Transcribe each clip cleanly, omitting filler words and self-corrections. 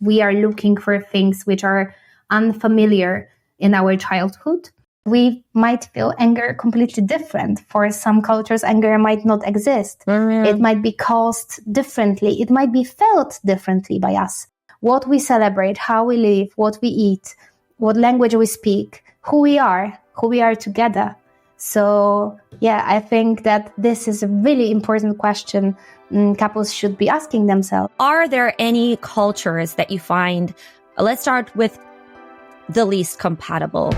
we are looking for things which are unfamiliar in our childhood. We might feel anger completely different. For some cultures, anger might not exist. Mm-hmm. It might be caused differently. It might be felt differently by us. What we celebrate, how we live, what we eat, what language we speak, who we are together. So, yeah, I think that this is a really important question couples should be asking themselves. Are there any cultures that you find, let's start with the least compatible?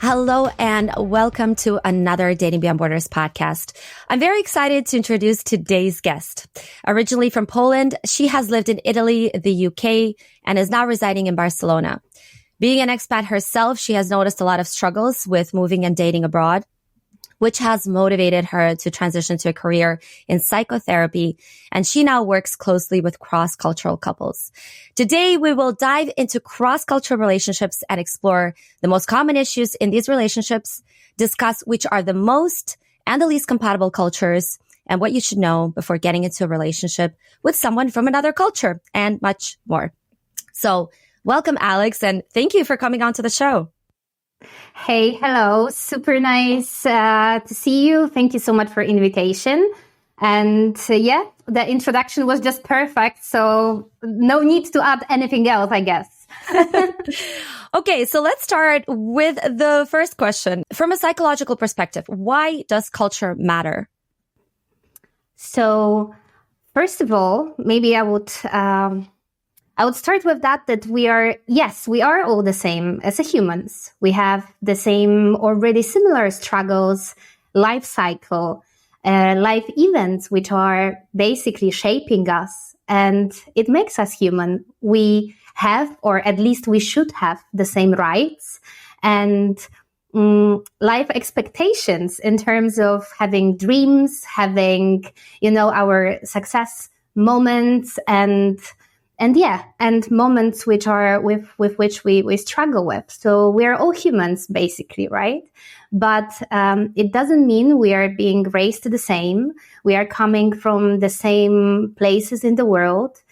Hello and welcome to another Dating Beyond Borders podcast. I'm very excited to introduce today's guest. Originally from Poland, she has lived in Italy, the UK, and is now residing in Barcelona. Being an expat herself, she has noticed a lot of struggles with moving and dating abroad, which has motivated her to transition to a career in psychotherapy, and she now works closely with cross-cultural couples. Today, we will dive into cross-cultural relationships and explore the most common issues in these relationships, discuss which are the most and the least compatible cultures, and what you should know before getting into a relationship with someone from another culture, and much more. So, welcome, Alex, and thank you for coming on to the show. Hey, hello. Super nice to see you. Thank you so much for invitation. And the introduction was just perfect. So no need to add anything else, I guess. Okay, so let's start with the first question. From a psychological perspective, why does culture matter? So first of all, maybe I would start with that we are all the same as humans. We have the same already similar struggles, life cycle, life events, which are basically shaping us. And it makes us human. We have, or at least we should have, the same rights and life expectations in terms of having dreams, having, our success moments and moments which are with which we struggle with. So we're all humans, basically, right? But it doesn't mean we are being raised the same. We are coming from the same places in the world.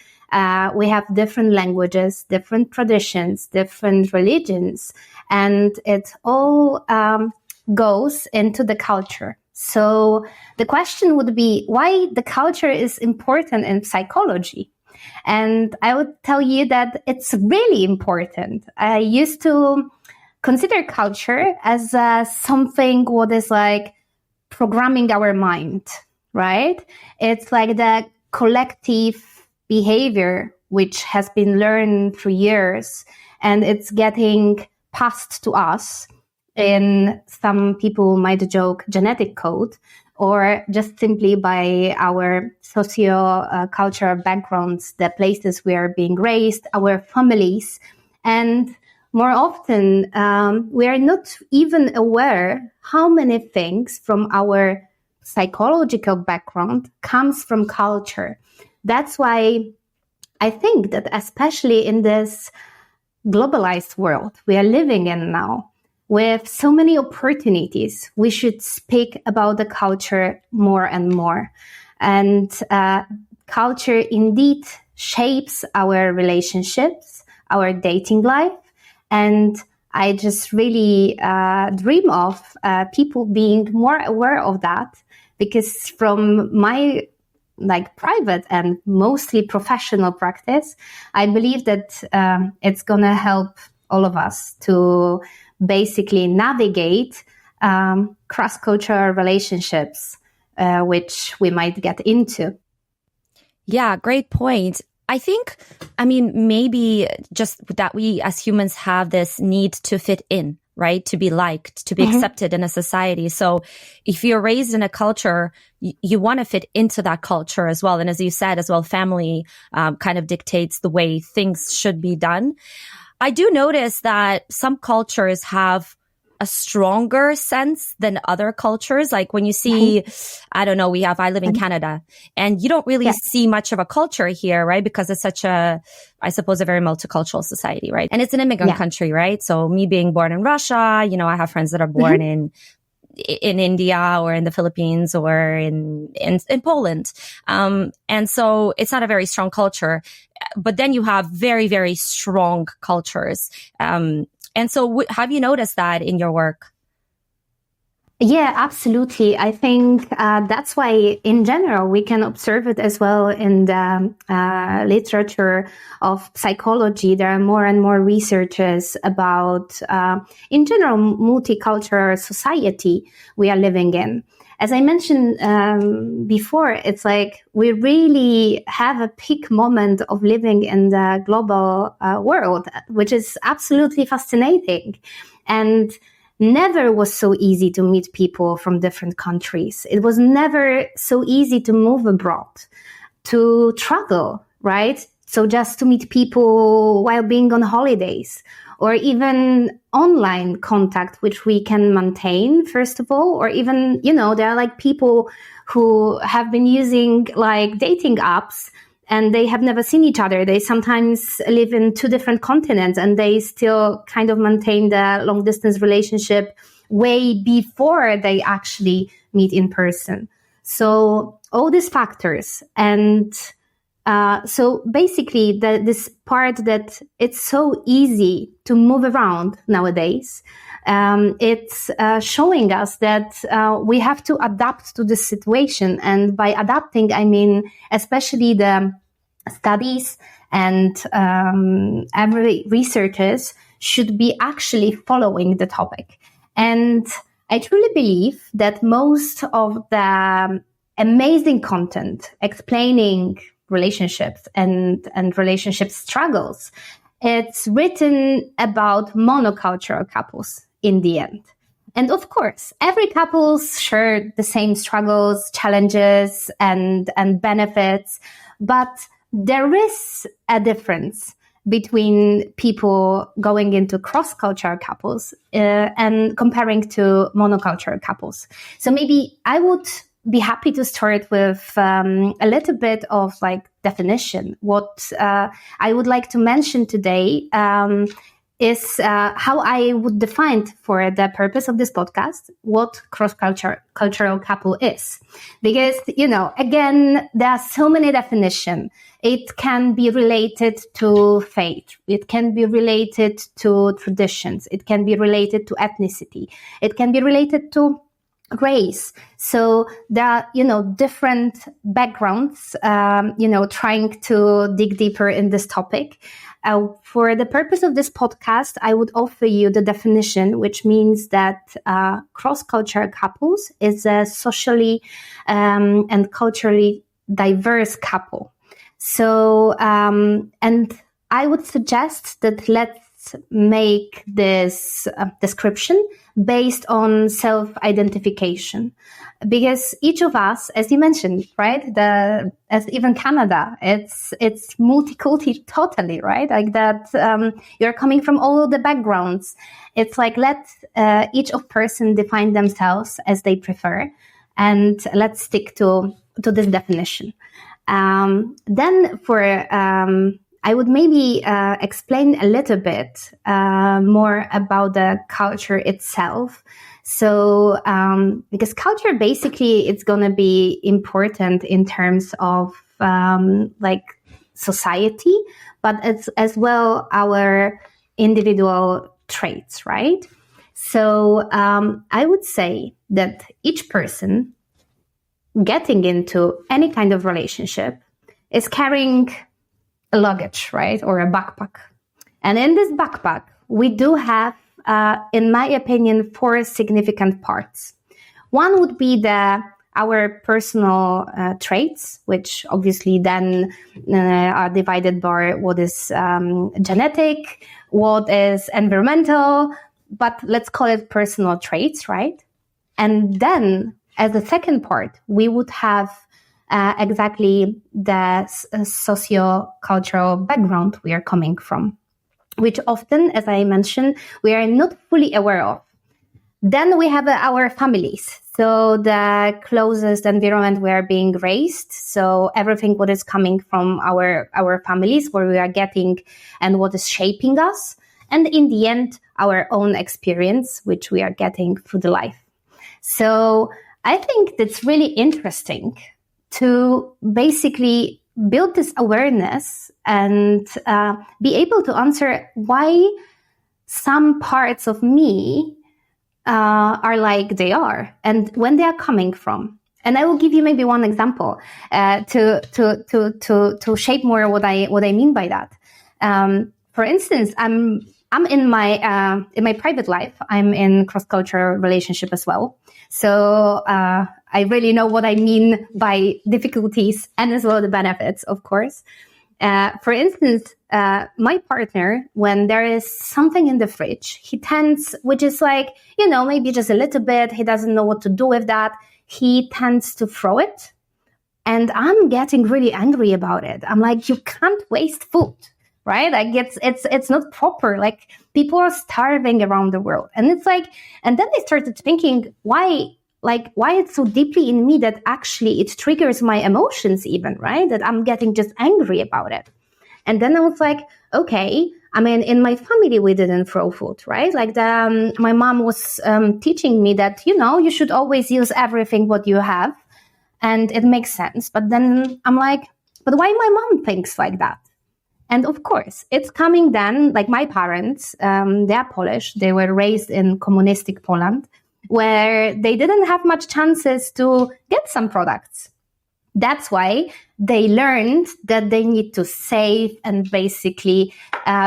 We have different languages, different traditions, different religions, and it all goes into the culture. So the question would be why the culture is important in psychology. And I would tell you that it's really important. I used to consider culture as something what is like programming our mind, right? It's like the collective behavior which has been learned through years, and it's getting passed to us in, some people might joke, genetic code, or just simply by our socio-cultural backgrounds, the places we are being raised, our families. And more often, we are not even aware how many things from our psychological background comes from culture. That's why I think that especially in this globalized world we are living in now, with so many opportunities, we should speak about the culture more and more. And culture indeed shapes our relationships, our dating life. And I just really dream of people being more aware of that, because from my private and mostly professional practice, I believe that it's going to help all of us to basically navigate cross-cultural relationships, which we might get into. Yeah, great point. Maybe just that we as humans have this need to fit in, right? To be liked, to be accepted in a society. So if you're raised in a culture, you want to fit into that culture as well. And as you said as well, family kind of dictates the way things should be done. I do notice that some cultures have a stronger sense than other cultures. Like when you see, I live in Canada, and you don't really see much of a culture here, right? Because it's such a very multicultural society, right? And it's an immigrant country, right? So me being born in Russia, I have friends that are born in in India or in the Philippines or in Poland. And so it's not a very strong culture, but then you have very, very strong cultures. And so have you noticed that in your work? Yeah, absolutely. I think that's why, in general, we can observe it as well in the literature of psychology. There are more and more researches about, in general, multicultural society we are living in. As I mentioned before, it's like we really have a peak moment of living in the global world, which is absolutely fascinating. And never was so easy to meet people from different countries. It was never so easy to move abroad, to travel, right? So just to meet people while being on holidays, or even online contact, which we can maintain, first of all, or even, there are like people who have been using like dating apps and they have never seen each other. They sometimes live in two different continents and they still kind of maintain the long distance relationship way before they actually meet in person. So all these factors. And so basically this part that it's so easy to move around nowadays, it's showing us that we have to adapt to the situation. And by adapting, I mean, especially the studies and every researchers should be actually following the topic. And I truly believe that most of the amazing content explaining relationships and relationship struggles, it's written about monocultural couples in the end. And of course, every couple share the same struggles, challenges, and benefits, but there is a difference between people going into cross-cultural couples and comparing to monocultural couples. So maybe I would be happy to start with a little bit of like definition. What I would like to mention today is how I would define for the purpose of this podcast what cross-cultural couple is. Because, again, there are so many definitions. It can be related to faith. It can be related to traditions. It can be related to ethnicity. It can be related to race. So there are, different backgrounds, trying to dig deeper in this topic. For the purpose of this podcast, I would offer you the definition, which means that cross-cultural couples is a socially and culturally diverse couple. So, and I would suggest that let's make this description based on self-identification, because each of us, as you mentioned, right, as even Canada, it's multicultural totally, right? Like that, you're coming from all the backgrounds. It's like let each of person define themselves as they prefer, and let's stick to this definition. Then for I would maybe explain a little bit more about the culture itself. So, because culture basically it's going to be important in terms of like society, but it's as well our individual traits, right? So, I would say that each person getting into any kind of relationship is carrying a luggage, right? Or a backpack. And in this backpack, we do have, in my opinion, 4 significant parts. One would be our personal traits, which obviously then are divided by what is genetic, what is environmental, but let's call it personal traits, right? And then as the second part, we would have exactly the socio-cultural background we are coming from, which often, as I mentioned, we are not fully aware of. Then we have our families. So the closest environment we are being raised. So everything what is coming from our families, where we are getting and what is shaping us. And in the end, our own experience, which we are getting through the life. So I think that's really interesting to basically build this awareness and be able to answer why some parts of me are like they are and when they are coming from. And I will give you maybe one example to shape more what I mean by that. For instance, I'm in my private life. I'm in cross-cultural relationship as well. So I really know what I mean by difficulties and as well the benefits, of course. For instance, my partner, when there is something in the fridge, he tends, which is like, maybe just a little bit, he doesn't know what to do with that. He tends to throw it. And I'm getting really angry about it. I'm like, you can't waste food, right? Like it's not proper. Like people are starving around the world. And it's like, and then I started thinking, why it's so deeply in me that actually it triggers my emotions even, right? That I'm getting just angry about it. And then I was like, okay, I mean, in my family, we didn't throw food, right? Like my mom was teaching me that, you should always use everything what you have. And it makes sense. But then I'm like, but why my mom thinks like that? And of course, it's coming then, like my parents, they are Polish. They were raised in communistic Poland, where they didn't have much chances to get some products. That's why they learned that they need to save and basically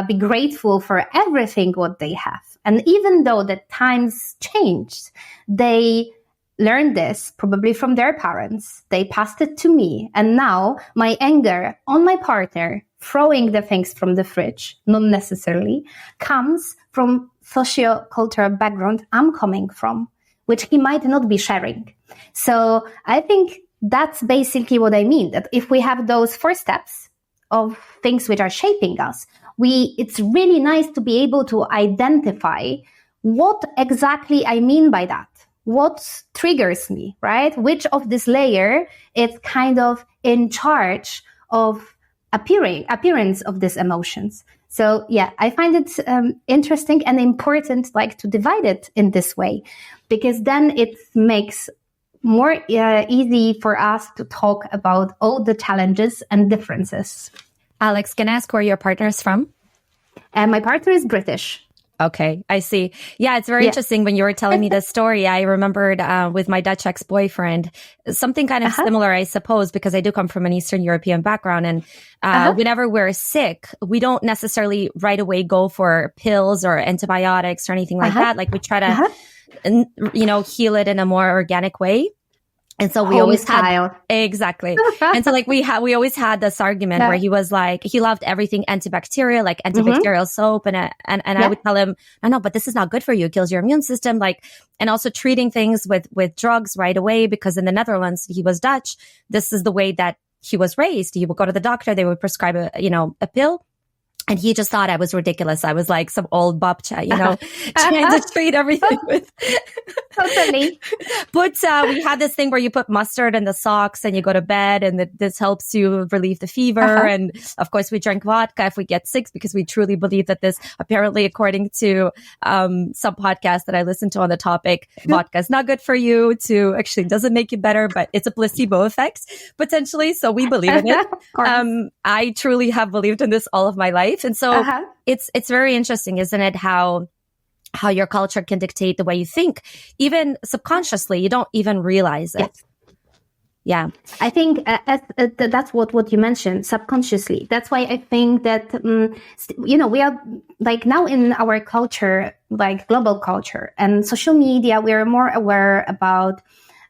be grateful for everything what they have. And even though the times changed, they learned this probably from their parents. They passed it to me. And now my anger on my partner throwing the things from the fridge, not necessarily, comes from socio-cultural background I'm coming from, which he might not be sharing. So I think that's basically what I mean, that if we have those 4 steps of things which are shaping us, it's really nice to be able to identify what exactly I mean by that. What triggers me, right? Which of this layer is kind of in charge of appearance of these emotions. So yeah, I find it interesting and important, like to divide it in this way, because then it makes more easy for us to talk about all the challenges and differences. Alex, can I ask where your partner is from? My partner is British. Okay, I see. Yeah, it's very interesting. When you were telling me this story, I remembered with my Dutch ex-boyfriend, something kind of similar, I suppose, because I do come from an Eastern European background. And whenever we're sick, we don't necessarily right away go for pills or antibiotics or anything like that. Like we try to, heal it in a more organic way. And so we always had, exactly. And so like we always had this argument where he was like, he loved everything antibacterial, like antibacterial soap. And I would tell him, no, but this is not good for you. It kills your immune system. Like, and also treating things with drugs right away, because in the Netherlands, he was Dutch. This is the way that he was raised. He would go to the doctor. They would prescribe a pill. And he just thought I was ridiculous. I was like some old babcha, trying to treat everything with. Totally. But we had this thing where you put mustard in the socks and you go to bed, and this helps you relieve the fever. And of course, we drink vodka if we get sick, because we truly believe that this, apparently, according to some podcasts that I listened to on the topic, vodka is not good for you. Actually doesn't make you better, but it's a placebo effect potentially. So we believe in it. I truly have believed in this all of my life. And so it's very interesting, isn't it? How your culture can dictate the way you think, even subconsciously. You don't even realize it. Yes. Yeah, I think that's what you mentioned, subconsciously. That's why I think that, we are like now in our culture, like global culture and social media, we are more aware about,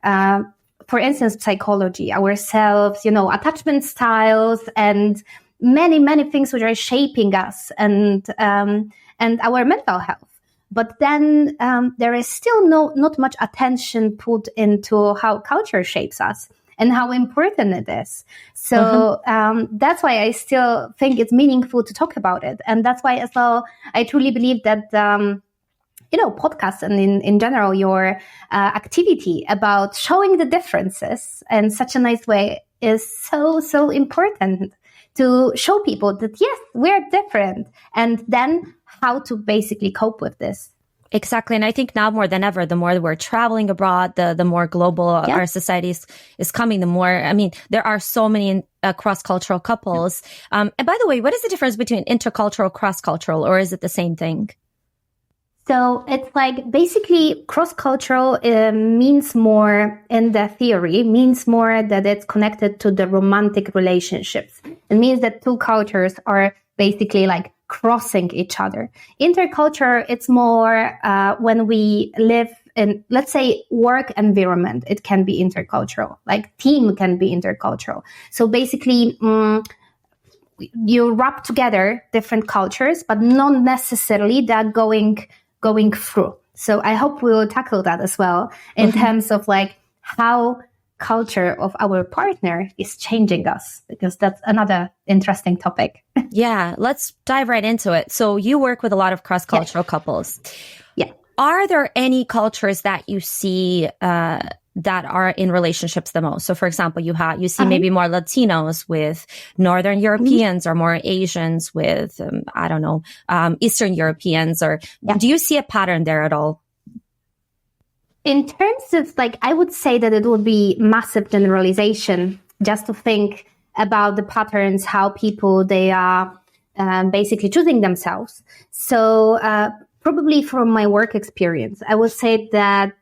for instance, psychology, ourselves, attachment styles, and many, many things which are shaping us and our mental health. But then there is still not much attention put into how culture shapes us and how important it is. So that's why I still think it's meaningful to talk about it. And that's why as well, I truly believe that, podcasts and in general, your activity about showing the differences in such a nice way is so, so important. To show people that, yes, we're different, and then how to basically cope with this. Exactly. And I think now more than ever, the more we're traveling abroad, the more global our society is coming, the more, I mean, there are so many cross-cultural couples. And by the way, what is the difference between intercultural, cross-cultural, or is it the same thing? So it's like basically cross-cultural means more in the theory, means more that it's connected to the romantic relationships. It means that two cultures are basically like crossing each other. Interculture, it's more when we live in, let's say, work environment, it can be intercultural, like team can be intercultural. So basically, you wrap together different cultures, but not necessarily that going through. So I hope we will tackle that as well in terms of like how culture of our partner is changing us, because that's another interesting topic. Yeah, let's dive right into it. So you work with a lot of cross-cultural couples. Yeah. Are there any cultures that you see that are in relationships the most? So for example, you see maybe more Latinos with Northern Europeans or more Asians with, I don't know, Eastern Europeans, or do you see a pattern there at all? In terms of like, I would say that it would be massive generalization just to think about the patterns, how people, they are basically choosing themselves. So probably from my work experience, I would say that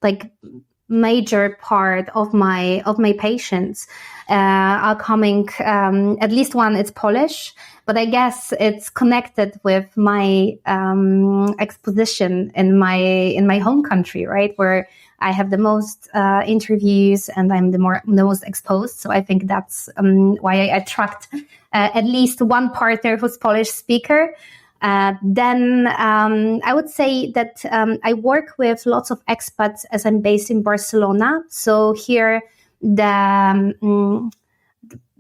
like major part of my patients are coming, at least one is Polish, but I guess it's connected with my exposition in my home country, right, where I have the most interviews and I'm the most exposed. So I think that's why I attract at least one partner who's Polish speaker. Then I would say that I work with lots of expats as I'm based in Barcelona. So here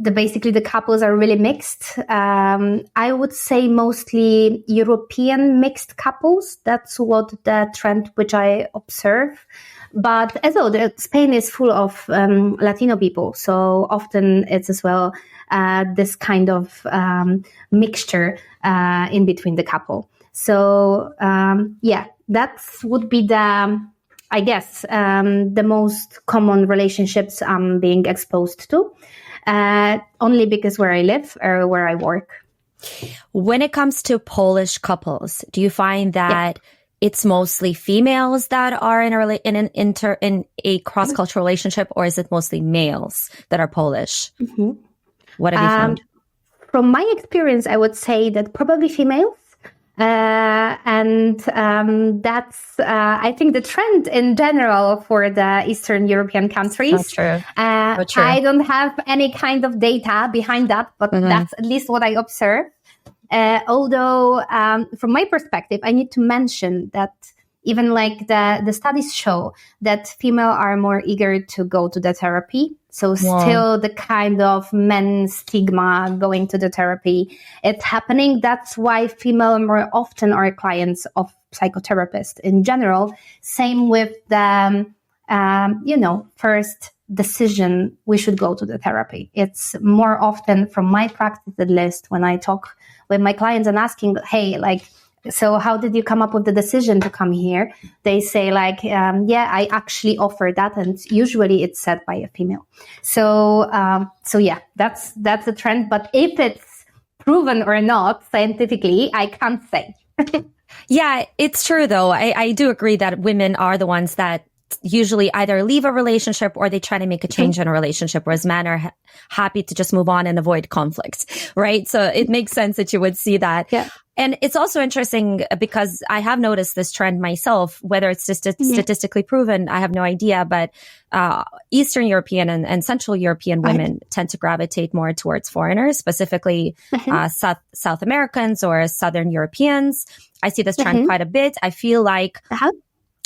basically the couples are really mixed. I would say mostly European mixed couples. That's what the trend which I observe. But as well, Spain is full of Latino people. So often it's as well this kind of mixture in between the couple. So that would be I guess, the most common relationships I'm being exposed to, only because where I live or where I work. When it comes to Polish couples, do you find that it's mostly females that are in a cross-cultural relationship, or is it mostly males that are Polish? Mm-hmm. What have you found? From my experience, I would say that probably females. And that's, I think, the trend in general for the Eastern European countries. True. I don't have any kind of data behind that, but that's at least what I observe. Although, from my perspective, I need to mention that even like the studies show that female are more eager to go to the therapy. So still the kind of men stigma going to the therapy, it's happening. That's why female more often are clients of psychotherapists in general. Same with the, first decision, we should go to the therapy. It's more often from my practice, at least when I talk with my clients and asking, hey, like, so how did you come up with the decision to come here? They say like, I actually offer that. And usually it's said by a female. So that's the trend. But if it's proven or not scientifically, I can't say. Yeah, it's true though. I do agree that women are the ones that usually either leave a relationship or they try to make a change in a relationship, whereas men are happy to just move on and avoid conflict, right? So it makes sense that you would see that. Yeah. And it's also interesting because I have noticed this trend myself, whether it's just statistically proven, I have no idea, but Eastern European and Central European women tend to gravitate more towards foreigners, specifically South Americans or Southern Europeans. I see this trend quite a bit. I feel like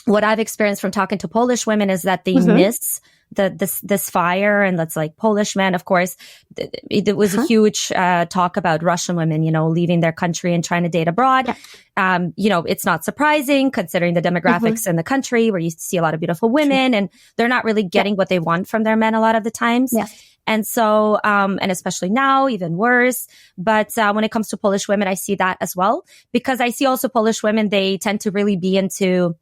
what I've experienced from talking to Polish women is that they miss this fire, and that's like Polish men. Of course, it was a huge talk about Russian women, leaving their country and trying to date abroad. Yeah. It's not surprising considering the demographics in the country, where you see a lot of beautiful women, and they're not really getting what they want from their men a lot of the times. Yeah. And so, and especially now, even worse. But when it comes to Polish women, I see that as well, because I see also Polish women, they tend to really be into,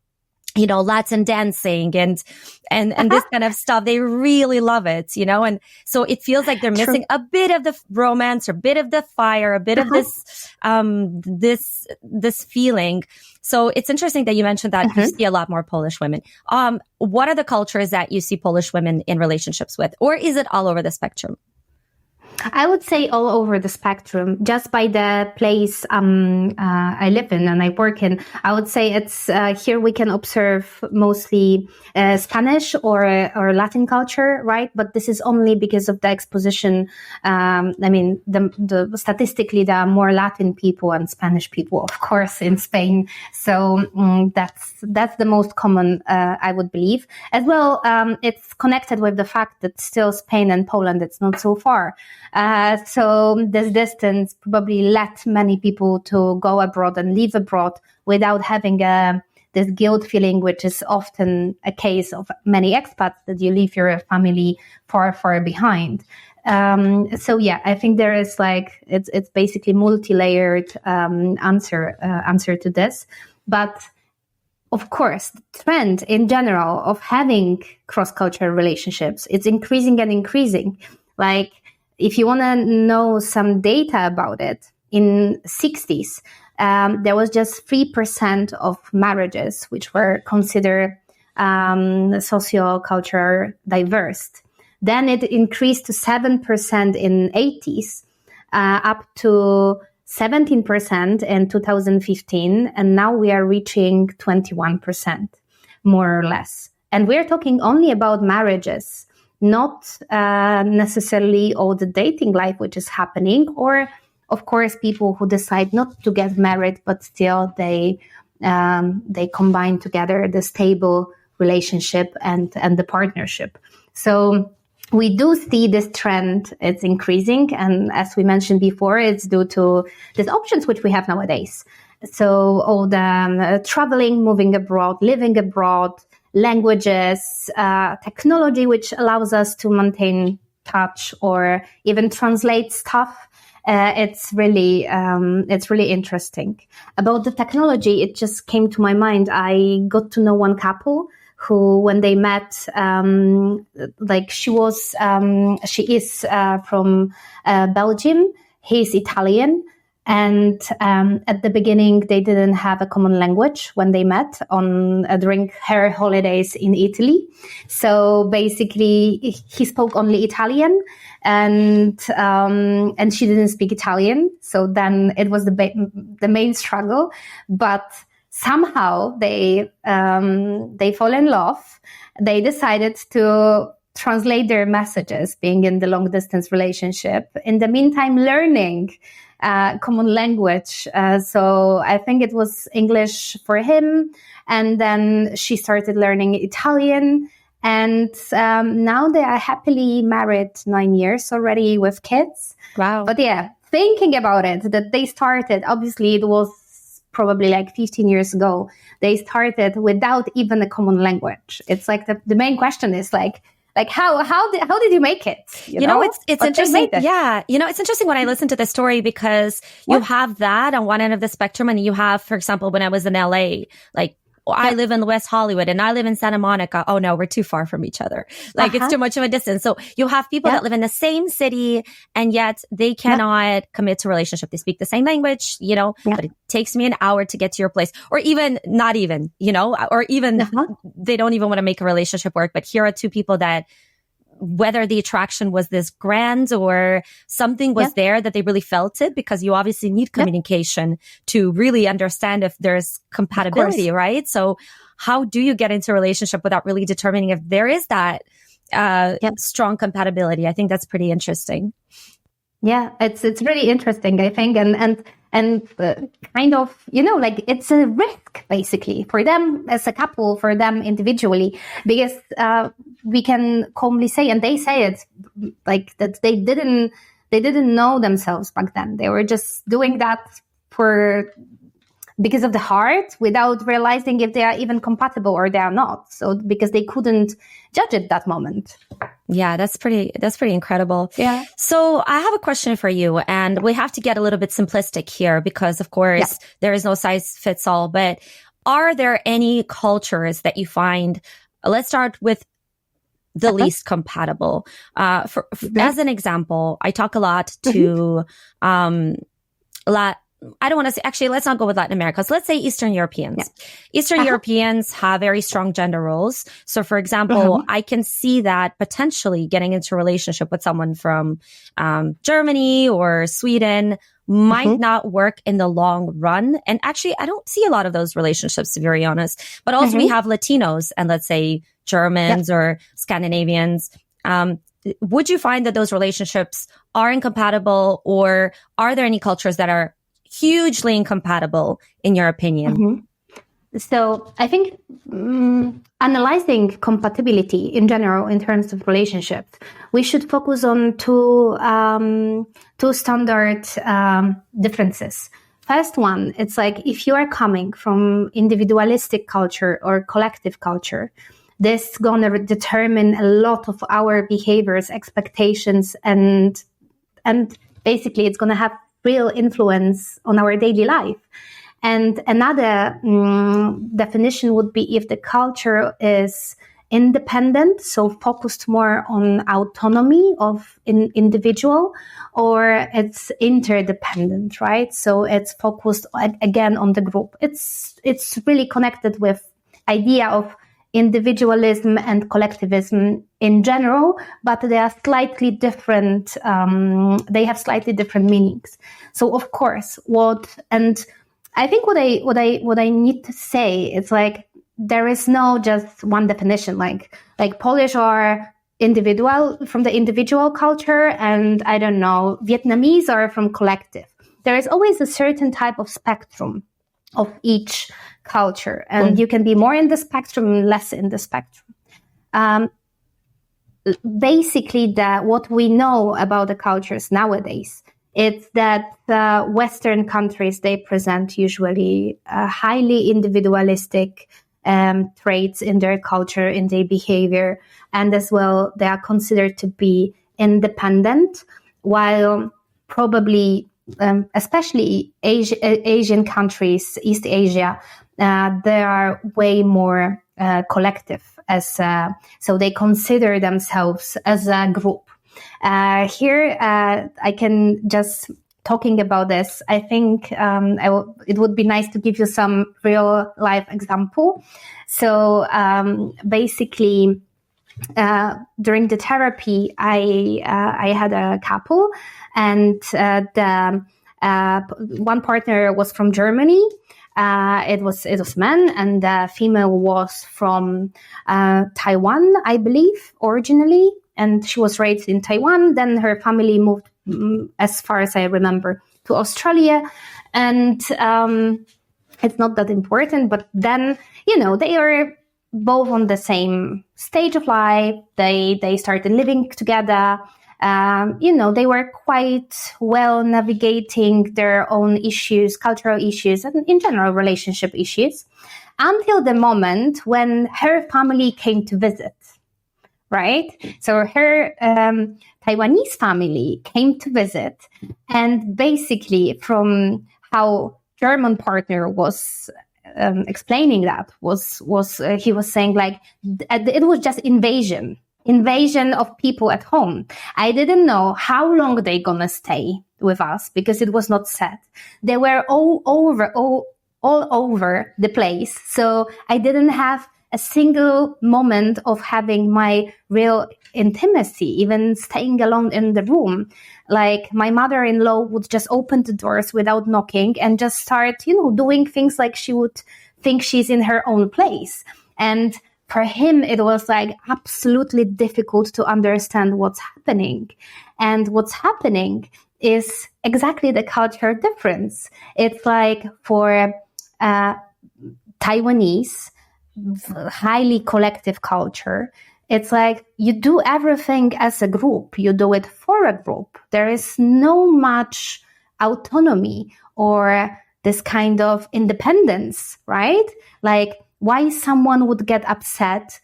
Latin dancing and this kind of stuff. They really love it, and so it feels like they're missing a bit of the romance, or a bit of the fire, a bit of this feeling. So it's interesting that you mentioned that you see a lot more Polish women. What are the cultures that you see Polish women in relationships with, or is it all over the spectrum? I would say all over the spectrum. Just by the place I live in and I work in, I would say it's here we can observe mostly Spanish or Latin culture, right? But this is only because of the exposition. The statistically there are more Latin people and Spanish people, of course, in Spain. So that's the most common, I would believe. As well, it's connected with the fact that still Spain and Poland, it's not so far. So this distance probably led many people to go abroad and live abroad without having this guilt feeling, which is often a case of many expats, that you leave your family far, far behind. So yeah, I think there is it's basically multi-layered answer to this. But of course, the trend in general of having cross-cultural relationships, it's increasing and increasing. If you want to know some data about it, in 60s, there was just 3% of marriages which were considered socio-cultural diverse. Then it increased to 7% in 80s, up to 17% in 2015, and now we are reaching 21%, more or less. And we're talking only about marriages, not necessarily all the dating life which is happening, or of course people who decide not to get married, but still they combine together the stable relationship and the partnership. So we do see this trend, it's increasing, and as we mentioned before, it's due to these options which we have nowadays. So all the traveling, moving abroad, living abroad, languages, technology, which allows us to maintain touch or even translate stuff. It's really interesting. About the technology, it just came to my mind. I got to know one couple who, when they met, she is from Belgium. He's Italian. And at the beginning, they didn't have a common language when they met during her holidays in Italy. So basically, he spoke only Italian, and she didn't speak Italian. So then it was the main struggle. But somehow they fall in love. They decided to translate their messages, being in the long distance relationship. In the meantime, learning common language. So I think it was English for him. And then she started learning Italian. And now they are happily married 9 years already with kids. Wow. But yeah, thinking about it, that they started, obviously it was probably 15 years ago, they started without even a common language. It's the main question is how did you make it? It's interesting. Yeah. It's interesting when I listen to the story, because you have that on one end of the spectrum, and you have, for example, when I was in LA, I live in West Hollywood and I live in Santa Monica. Oh no, we're too far from each other. It's too much of a distance. So you have people that live in the same city, and yet they cannot commit to a relationship. They speak the same language, but it takes me an hour to get to your place, or even not even, or even they don't even want to make a relationship work. But here are two people that, whether the attraction was this grand or something was there, that they really felt it, because you obviously need communication to really understand if there's compatibility, right? So how do you get into a relationship without really determining if there is that strong compatibility? I think that's pretty interesting. Yeah, it's really interesting, I think. And and kind of, like it's a risk basically for them as a couple, for them individually, because we can calmly say, and they say it, like that they didn't know themselves back then. They were just doing that because of the heart, without realizing if they are even compatible or they are not. So because they couldn't judge at that moment. Yeah, that's pretty incredible. Yeah. So I have a question for you, and we have to get a little bit simplistic here because, of course, there is no size fits all. But are there any cultures that you find, let's start with the least compatible? As an example, I talk a lot to, I don't want to say, actually, let's not go with Latin America. So let's say Eastern Europeans. Yeah. Eastern Europeans have very strong gender roles. So for example, I can see that potentially getting into a relationship with someone from Germany or Sweden might not work in the long run. And actually, I don't see a lot of those relationships, to be very honest. But also we have Latinos and let's say Germans or Scandinavians. Would you find that those relationships are incompatible, or are there any cultures that are hugely incompatible in your opinion? So I think analyzing compatibility in general in terms of relationships, we should focus on two standard differences. First one, it's like if you are coming from individualistic culture or collective culture, this is going to determine a lot of our behaviors, expectations, and basically it's going to have real influence on our daily life. And another definition would be if the culture is independent, so focused more on autonomy of individual, or it's interdependent, right? So it's focused again on the group. It's really connected with idea of individualism and collectivism in general, but they are slightly different. They have slightly different meanings. So, of course, I think what I need to say is like there is no just one definition. Like Polish are individual from the individual culture, and I don't know, Vietnamese are from collective. There is always a certain type of spectrum of each culture, and you can be more in the spectrum, less in the spectrum. Basically, what we know about the cultures nowadays, it's that Western countries, they present usually highly individualistic traits in their culture, in their behavior, and as well they are considered to be independent, while probably especially Asian countries, East Asia, they are way more collective, so they consider themselves as a group. Here, I can just talking about this. I think it would be nice to give you some real life example. So basically, during the therapy, I had a couple, and the one partner was from Germany. It was man, and the female was from Taiwan, I believe, originally, and she was raised in Taiwan. Then her family moved, as far as I remember, to Australia, and it's not that important. But then, they are both on the same stage of life. They started living together. They were quite well navigating their own issues, cultural issues, and in general relationship issues, until the moment when her family came to visit, right? So her Taiwanese family came to visit, and basically from how German partner was explaining that was he was saying like it was just invasion of people at home. I didn't know how long they gonna stay with us because it was not set. They were all over the place. So I didn't have a single moment of having my real intimacy, even staying alone in the room. Like my mother-in-law would just open the doors without knocking and just start, doing things like she would think she's in her own place. And for him, it was like absolutely difficult to understand what's happening. And what's happening is exactly the culture difference. It's like for Taiwanese, highly collective culture, it's like you do everything as a group. You do it for a group. There is no much autonomy or this kind of independence, right? Like why someone would get upset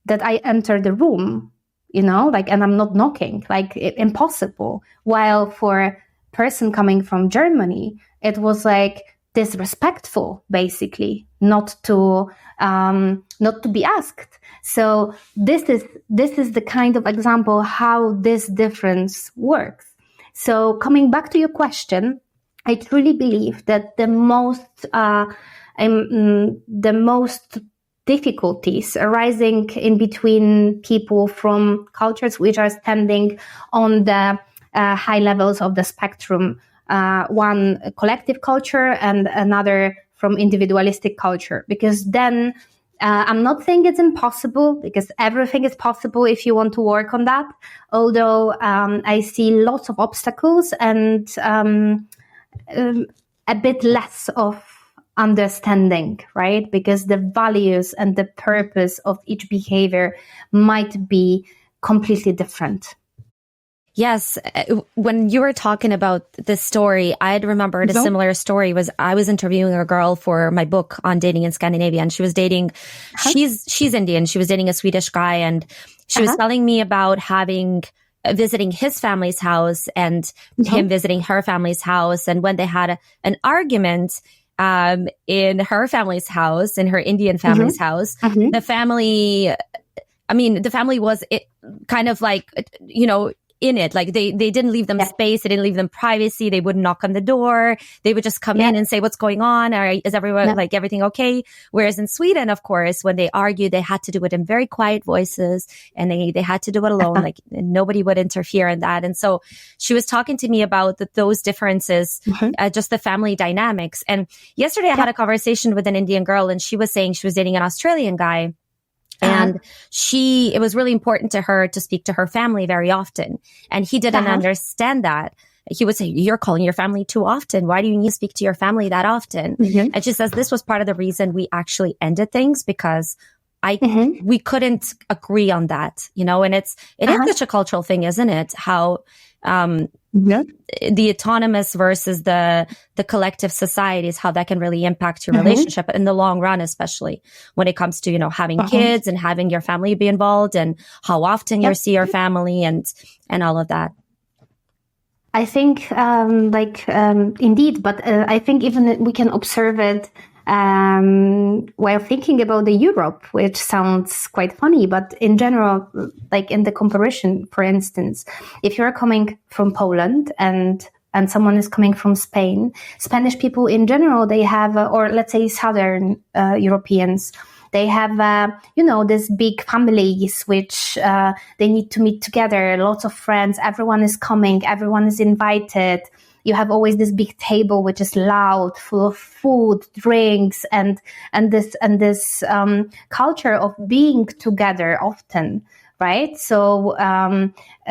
that I enter the room, like, and I'm not knocking, like impossible. While for a person coming from Germany, it was like disrespectful, basically, not to be asked. So this is the kind of example how this difference works. So coming back to your question, I truly believe that the most difficulties arising in between people from cultures which are standing on the high levels of the spectrum, one collective culture and another from individualistic culture, because then I'm not saying it's impossible, because everything is possible if you want to work on that. Although I see lots of obstacles and a bit less of understanding, right? Because the values and the purpose of each behavior might be completely different. Yes. When you were talking about this story, I had remembered a similar story. I was interviewing a girl for my book on dating in Scandinavia, and she was dating, she's Indian. She was dating a Swedish guy, and she was telling me about visiting his family's house and him visiting her family's house. And when they had an argument, in her family's house, in her Indian family's house, the family was kind of like, in it. Like they didn't leave them space. They didn't leave them privacy. They wouldn't knock on the door. They would just come in and say, what's going on? Or is everyone like everything okay? Whereas in Sweden, of course, when they argued, they had to do it in very quiet voices, and they had to do it alone. Like nobody would interfere in that. And so she was talking to me about those differences, just the family dynamics. And yesterday I had a conversation with an Indian girl, and she was saying she was dating an Australian guy. And it was really important to her to speak to her family very often. And he didn't understand that. He would say, you're calling your family too often. Why do you need to speak to your family that often? And she says this was part of the reason we actually ended things, because we couldn't agree on that, and it is such a cultural thing, isn't it? How, the autonomous versus the collective societies, how that can really impact your relationship in the long run, especially when it comes to, having kids and having your family be involved, and how often you see your family and all of that. I think, indeed, but I think even we can observe it while thinking about the Europe, which sounds quite funny, but in general, like in the comparison, for instance, if you're coming from Poland and someone is coming from Spain, Spanish people in general, they have, or let's say Southern Europeans, they have, these big families which they need to meet together, lots of friends, everyone is coming, everyone is invited. You have always this big table which is loud, full of food, drinks, and this culture of being together often, right? So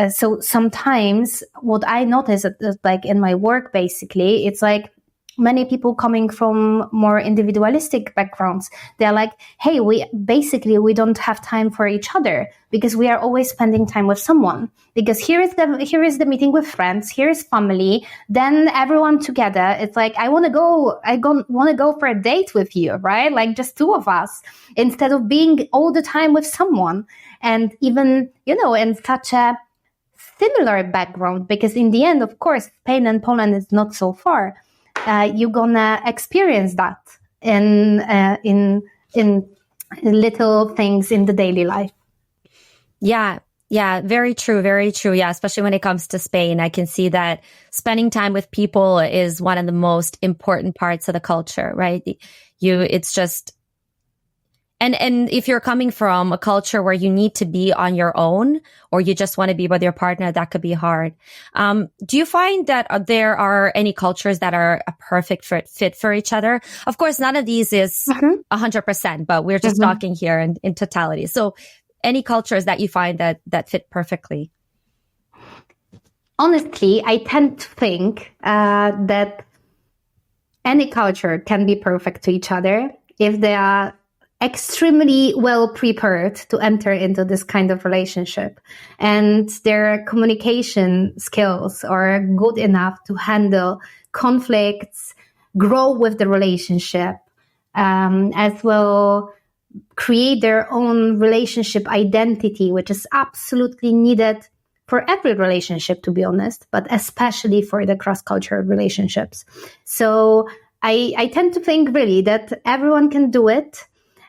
so sometimes what I notice, like in my work, basically, it's like many people coming from more individualistic backgrounds, they're like, hey, we don't have time for each other because we are always spending time with someone. Because here is the meeting with friends, here is family, then everyone together. It's like, I want to go for a date with you, right? Like just two of us, instead of being all the time with someone. And even, in such a similar background, because in the end, of course, Spain and Poland is not so far. You're gonna experience that in little things in the daily life. Yeah, very true, very true. Yeah, especially when it comes to Spain, I can see that spending time with people is one of the most important parts of the culture, right? It's just. And if you're coming from a culture where you need to be on your own, or you just want to be with your partner, that could be hard. Do you find that there are any cultures that are a perfect fit for each other? Of course, none of these is 100%, but we're just talking here in totality. So any cultures that you find that fit perfectly? honestly, I tend to think that any culture can be perfect to each other if they are extremely well prepared to enter into this kind of relationship, and their communication skills are good enough to handle conflicts, grow with the relationship, as well create their own relationship identity, which is absolutely needed for every relationship, to be honest, but especially for the cross-cultural relationships. So I tend to think really that everyone can do it.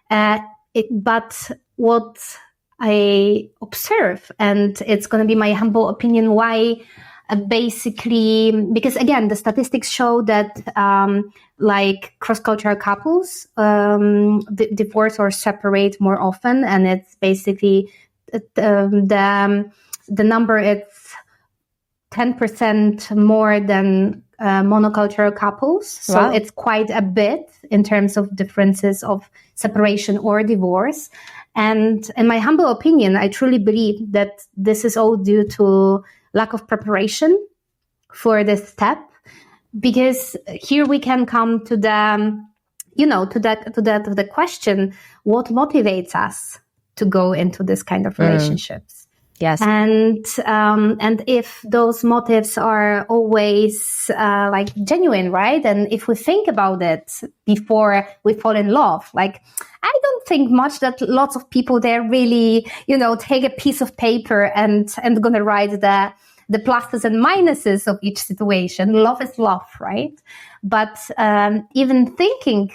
But what I observe, and it's going to be my humble opinion, why basically, because again, the statistics show that like cross-cultural couples divorce or separate more often, and it's basically the number is 10% more than monocultural couples. So Wow. it's quite a bit in terms of differences of separation or divorce. And in my humble opinion, I truly believe that this is all due to lack of preparation for this step, because here we can come to the, to the question, what motivates us to go into this kind of relationships? Yes. And if those motives are always like genuine, right? And if we think about it before we fall in love, like, I don't think much that lots of people there really, take a piece of paper and gonna write the pluses and minuses of each situation. Love is love, right? But even thinking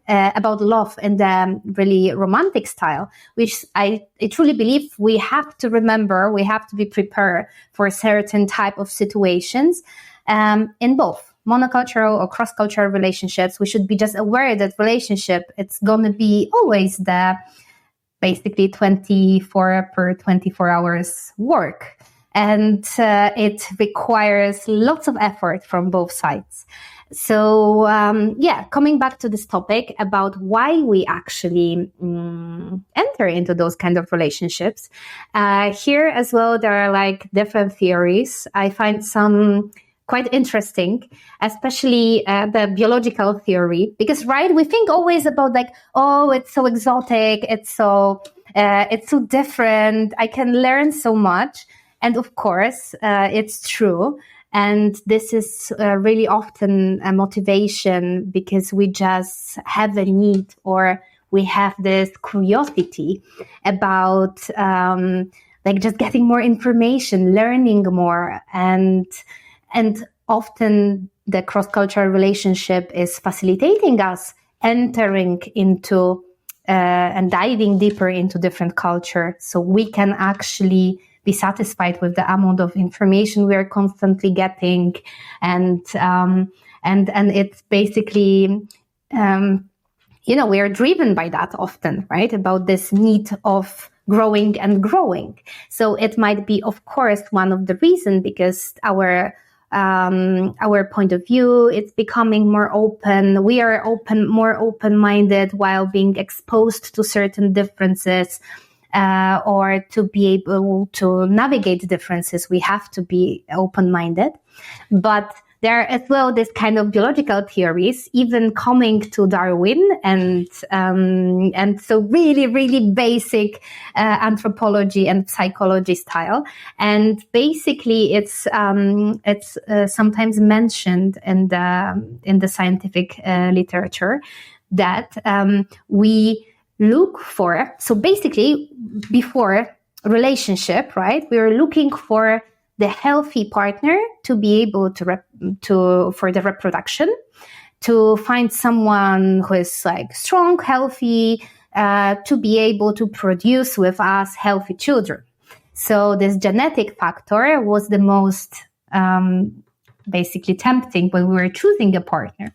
about love in the really romantic style, which I truly believe we have to remember, we have to be prepared for a certain type of situations in both monocultural or cross-cultural relationships. We should be just aware that relationship, it's going to be always the basically 24 per 24 hours work. And it requires lots of effort from both sides. So, coming back to this topic about why we actually enter into those kind of relationships, here as well, there are like different theories. I find some quite interesting, especially the biological theory, because, right, we think always about like, oh, it's so exotic, it's so different, I can learn so much. And of course, it's true. And this is really often a motivation because we just have a need, or we have this curiosity about like just getting more information, learning more. And often the cross-cultural relationship is facilitating us entering into and diving deeper into different culture, so we can actually be satisfied with the amount of information we are constantly getting, and it's basically, we are driven by that often, right? About this need of growing and growing. So it might be, of course, one of the reasons, because our point of view, it's becoming more open. We are more open-minded while being exposed to certain differences. Or to be able to navigate differences, we have to be open-minded. But there are as well this kind of biological theories, even coming to Darwin, and so really, really basic anthropology and psychology style. And basically, it's sometimes mentioned in the scientific literature that we look for. So basically, before relationship, right, we are looking for the healthy partner to be able for the reproduction, to find someone who is like strong, healthy, to be able to produce with us healthy children. So this genetic factor was the most basically tempting when we were choosing a partner.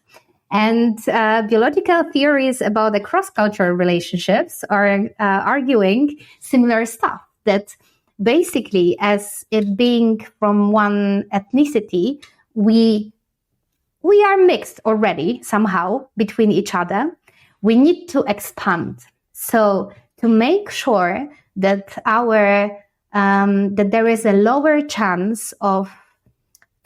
And biological theories about the cross-cultural relationships are arguing similar stuff, that basically, as it being from one ethnicity, we are mixed already somehow between each other. We need to expand. So to make sure that that there is a lower chance of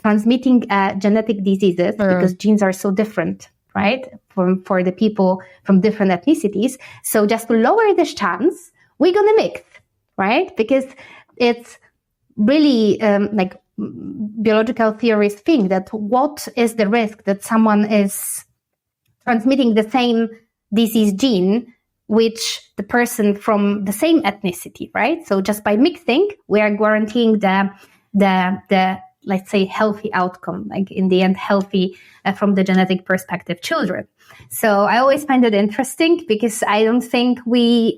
transmitting genetic diseases because genes are so different, right, for the people from different ethnicities. So just to lower this chance, we're going to mix, right? Because it's really like biological theorists think that what is the risk that someone is transmitting the same disease gene which the person from the same ethnicity, right? So just by mixing, we are guaranteeing the let's say healthy outcome, like in the end healthy from the genetic perspective children. So I always find it interesting because I don't think we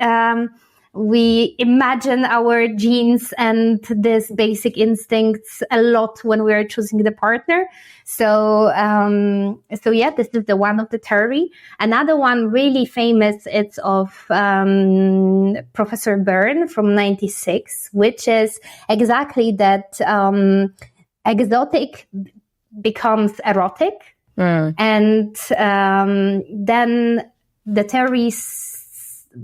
imagine our genes and this basic instincts a lot when we are choosing the partner. So yeah, this is the one of the theory. Another one really famous, it's of Professor Byrne from 96, which is exactly that exotic becomes erotic. And then the theory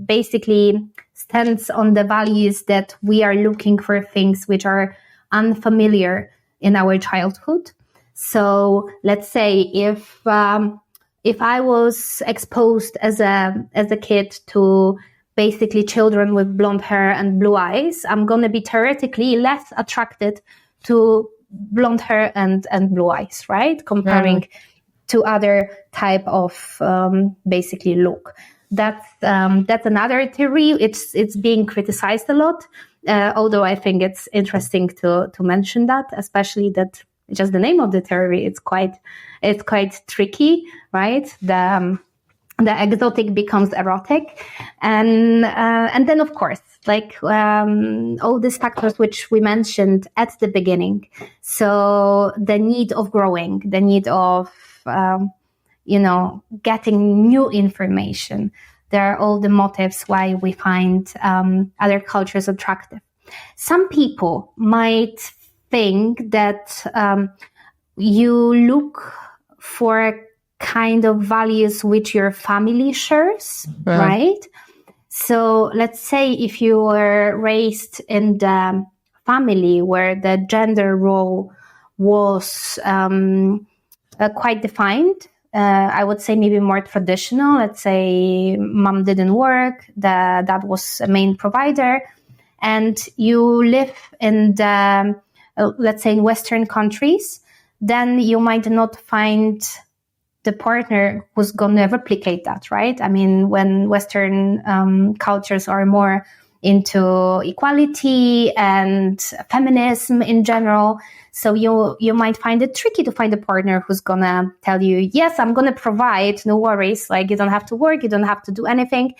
basically stands on the values that we are looking for things which are unfamiliar in our childhood. So let's say if I was exposed as a kid to basically children with blonde hair and blue eyes, I'm going to be theoretically less attracted to blonde hair and blue eyes, right? Comparing to other type of basically look. That's another theory. It's being criticized a lot, although I think it's interesting to mention that, especially that just the name of the theory, it's quite tricky, right? The exotic becomes erotic, and then of course, like all these factors which we mentioned at the beginning. So the need of growing, the need of getting new information. There are all the motives why we find other cultures attractive. Some people might think that you look for kind of values which your family shares, right? So let's say if you were raised in the family where the gender role was quite defined, I would say maybe more traditional. Let's say mom didn't work, that was a main provider, and you live in the, let's say in Western countries, then you might not find the partner who's going to replicate that, right? I mean, when Western cultures are more into equality and feminism in general, so you might find it tricky to find a partner who's gonna tell you, yes, I'm gonna provide, no worries, like you don't have to work, you don't have to do anything.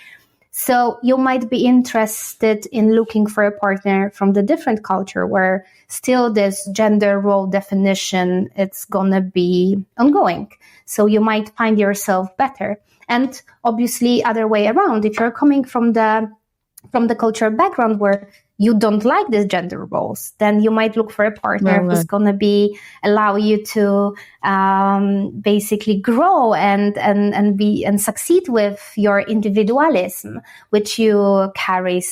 So you might be interested in looking for a partner from the different culture where still this gender role definition, it's gonna be ongoing. So you might find yourself better. And obviously other way around, if you're coming from the cultural background where you don't like these gender roles, then you might look for a partner who's going to allow you to basically grow and succeed with your individualism, which you carry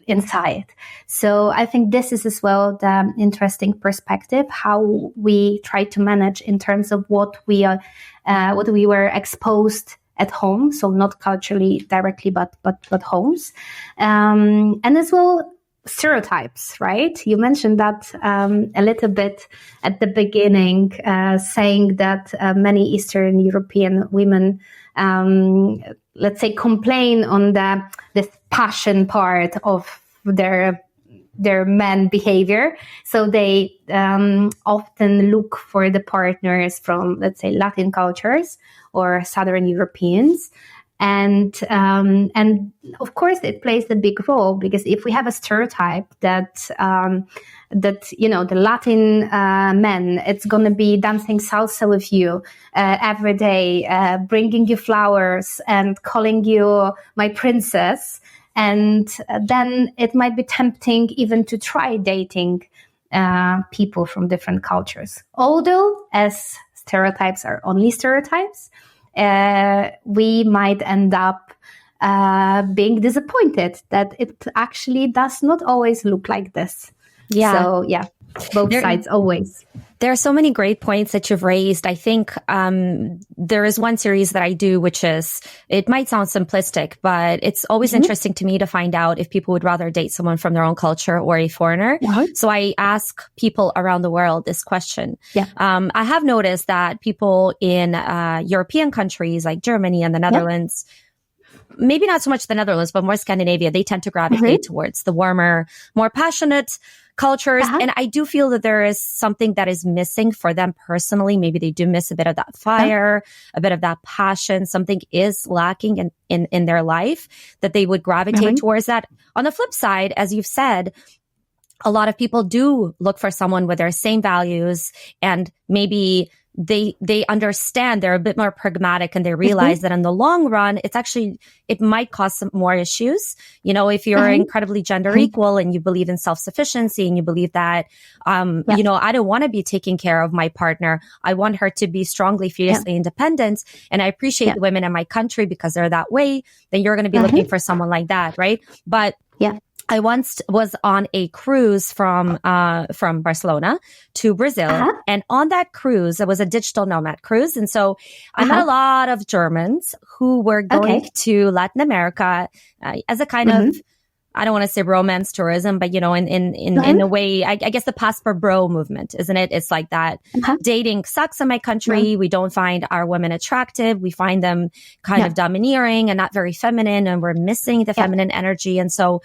inside. So I think this is as well the interesting perspective, how we try to manage in terms of what we were exposed at home, so not culturally directly, but homes, and as well stereotypes, right? You mentioned that a little bit at the beginning, saying that many Eastern European women, let's say, complain on this passion part of their men behavior. So they often look for the partners from, let's say, Latin cultures or Southern Europeans. And of course, it plays a big role, because if we have a stereotype that the Latin men, it's going to be dancing salsa with you every day, bringing you flowers and calling you my princess, and then it might be tempting even to try dating people from different cultures. Although, as stereotypes are only stereotypes, we might end up being disappointed that it actually does not always look like this. Yeah. So yeah, both sides always. There are so many great points that you've raised. I think there is one series that I do, which is, it might sound simplistic, but it's always interesting to me to find out if people would rather date someone from their own culture or a foreigner. So I ask people around the world this question. I have noticed that people in European countries like Germany and the Netherlands, maybe not so much the Netherlands, but more Scandinavia, they tend to gravitate towards the warmer, more passionate cultures. And I do feel that there is something that is missing for them personally. Maybe they do miss a bit of that fire, a bit of that passion. Something is lacking in their life that they would gravitate towards that. On the flip side, as you've said, a lot of people do look for someone with their same values, and maybe they understand, they're a bit more pragmatic, and they realize that in the long run, it might cause some more issues. You know, if you're incredibly gender equal and you believe in self-sufficiency and you believe that, you know, I don't want to be taking care of my partner. I want her to be strongly, fiercely independent. And I appreciate the women in my country because they're that way. Then you're going to be looking for someone like that. Right. But I once was on a cruise from Barcelona to Brazil. And on that cruise, it was a digital nomad cruise. And so I met a lot of Germans who were going to Latin America as a kind of, I don't want to say romance tourism, but, you know, in a way, I guess the passport bro movement, isn't it? It's like that. Dating sucks in my country. We don't find our women attractive. We find them kind of domineering and not very feminine, and we're missing the feminine energy. And so,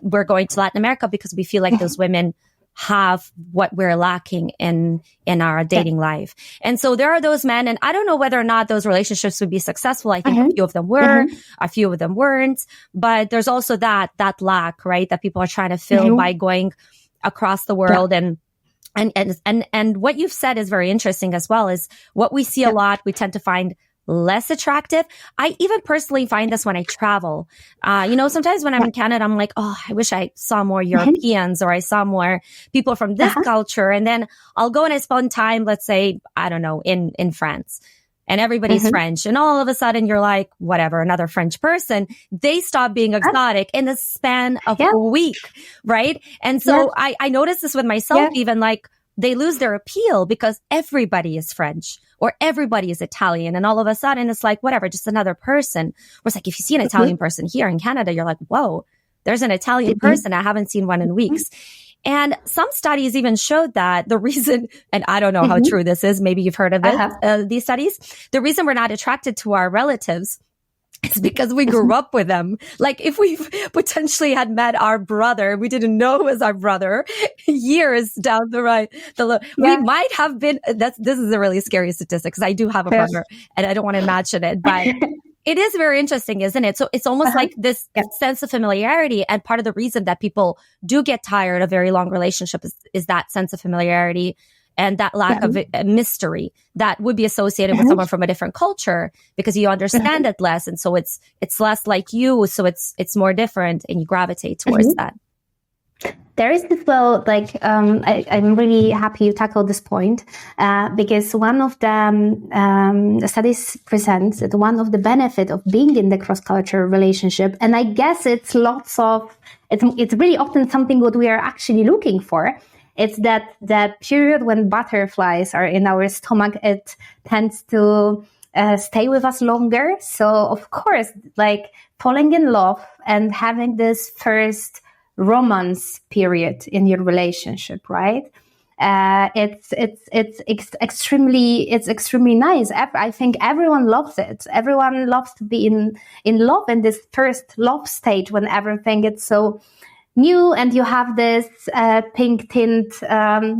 we're going to Latin America because we feel like those women have what we're lacking in our dating life. And so there are those men, and I don't know whether or not those relationships would be successful. I think a few of them were, a few of them weren't, but there's also that lack, right? That people are trying to fill by going across the world. And what you've said is very interesting as well, is what we see a lot, we tend to find less attractive. I even personally find this when I travel. You know, sometimes when I'm in Canada, I'm like, oh, I wish I saw more Europeans or I saw more people from this culture. And then I'll go and I spend time, let's say, I don't know, in France. And everybody's French. And all of a sudden you're like, whatever, another French person. They stop being exotic in the span of a week, right? And so I noticed this with myself, even like, they lose their appeal because everybody is French or everybody is Italian. And all of a sudden it's like, whatever, just another person. Where it's like, if you see an Italian person here in Canada, you're like, whoa, there's an Italian person. I haven't seen one in weeks. And some studies even showed that the reason, and I don't know how true this is, maybe you've heard of it, these studies, the reason we're not attracted to our relatives, it's because we grew up with them. Like if we potentially had met our brother, we didn't know it was our brother years down the road. We might have been, this is a really scary statistic because I do have a brother and I don't want to imagine it, but it is very interesting, isn't it? So it's almost like this sense of familiarity. And part of the reason that people do get tired of very long relationships is that sense of familiarity and that lack of mystery that would be associated with someone from a different culture, because you understand it less. And so it's less like you. So it's more different and you gravitate towards that. There is as well, like, I'm really happy you tackled this point, because one of the studies presents that one of the benefits of being in the cross-cultural relationship, and I guess it's really often something what we are actually looking for. It's that the period when butterflies are in our stomach, it tends to stay with us longer. So, of course, like falling in love and having this first romance period in your relationship, right? It's extremely nice. I think everyone loves it. Everyone loves to be in love in this first love stage when everything is so new and you have this pink tint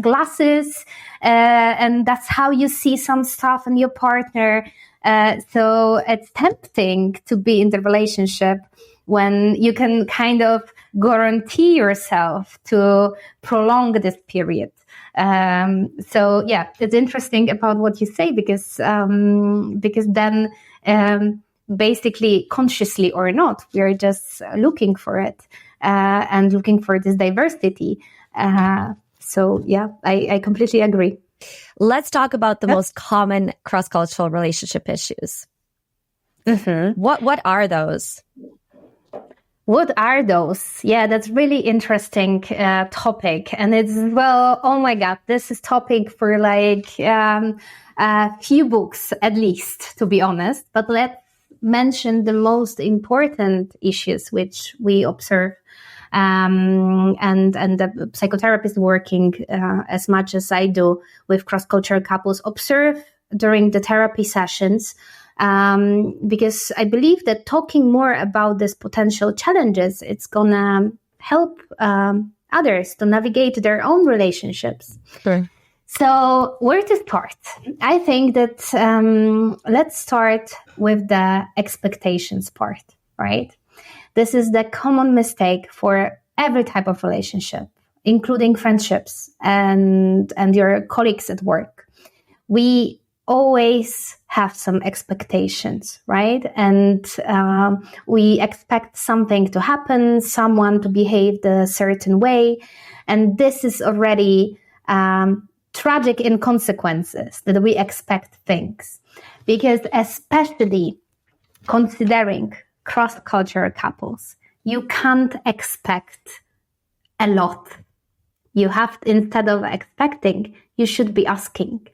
glasses, and that's how you see some stuff in your partner. So it's tempting to be in the relationship when you can kind of guarantee yourself to prolong this period. So yeah, it's interesting about what you say, because then basically, consciously or not, we're just looking for it. And looking for this diversity. So yeah, I completely agree. Let's talk about the most common cross-cultural relationship issues. What are those? What are those? Yeah, that's really interesting topic. And it's, well, oh my God, this is topic for like a few books at least, to be honest. But let's mention the most important issues which we observe. And the psychotherapist working as much as I do with cross-cultural couples observe during the therapy sessions. Because I believe that talking more about these potential challenges, it's gonna help others to navigate their own relationships. Sure. So where to start? I think that let's start with the expectations part, right? This is the common mistake for every type of relationship, including friendships and your colleagues at work. We always have some expectations, right? And we expect something to happen, someone to behave a certain way. And this is already tragic in consequences that we expect things. Because especially considering cross-cultural couples, you can't expect a lot. You have, instead of expecting, you should be asking.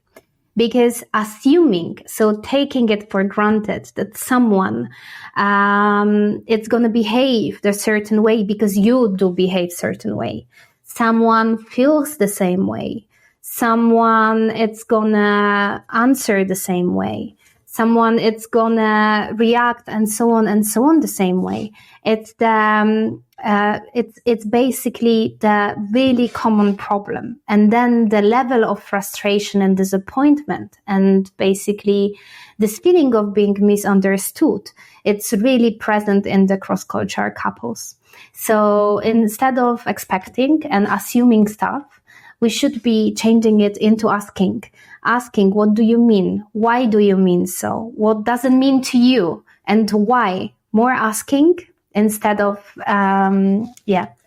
Because assuming, so taking it for granted that someone it's going to behave a certain way because you do behave certain way. Someone feels the same way. Someone it's going to answer the same way. Someone it's going to react and so on the same way. It's it's basically the really common problem. And then the level of frustration and disappointment and basically this feeling of being misunderstood, it's really present in the cross-cultural couples. So instead of expecting and assuming stuff, we should be changing it into asking, what do you mean? Why do you mean so? What does it mean to you? And why? More asking instead of,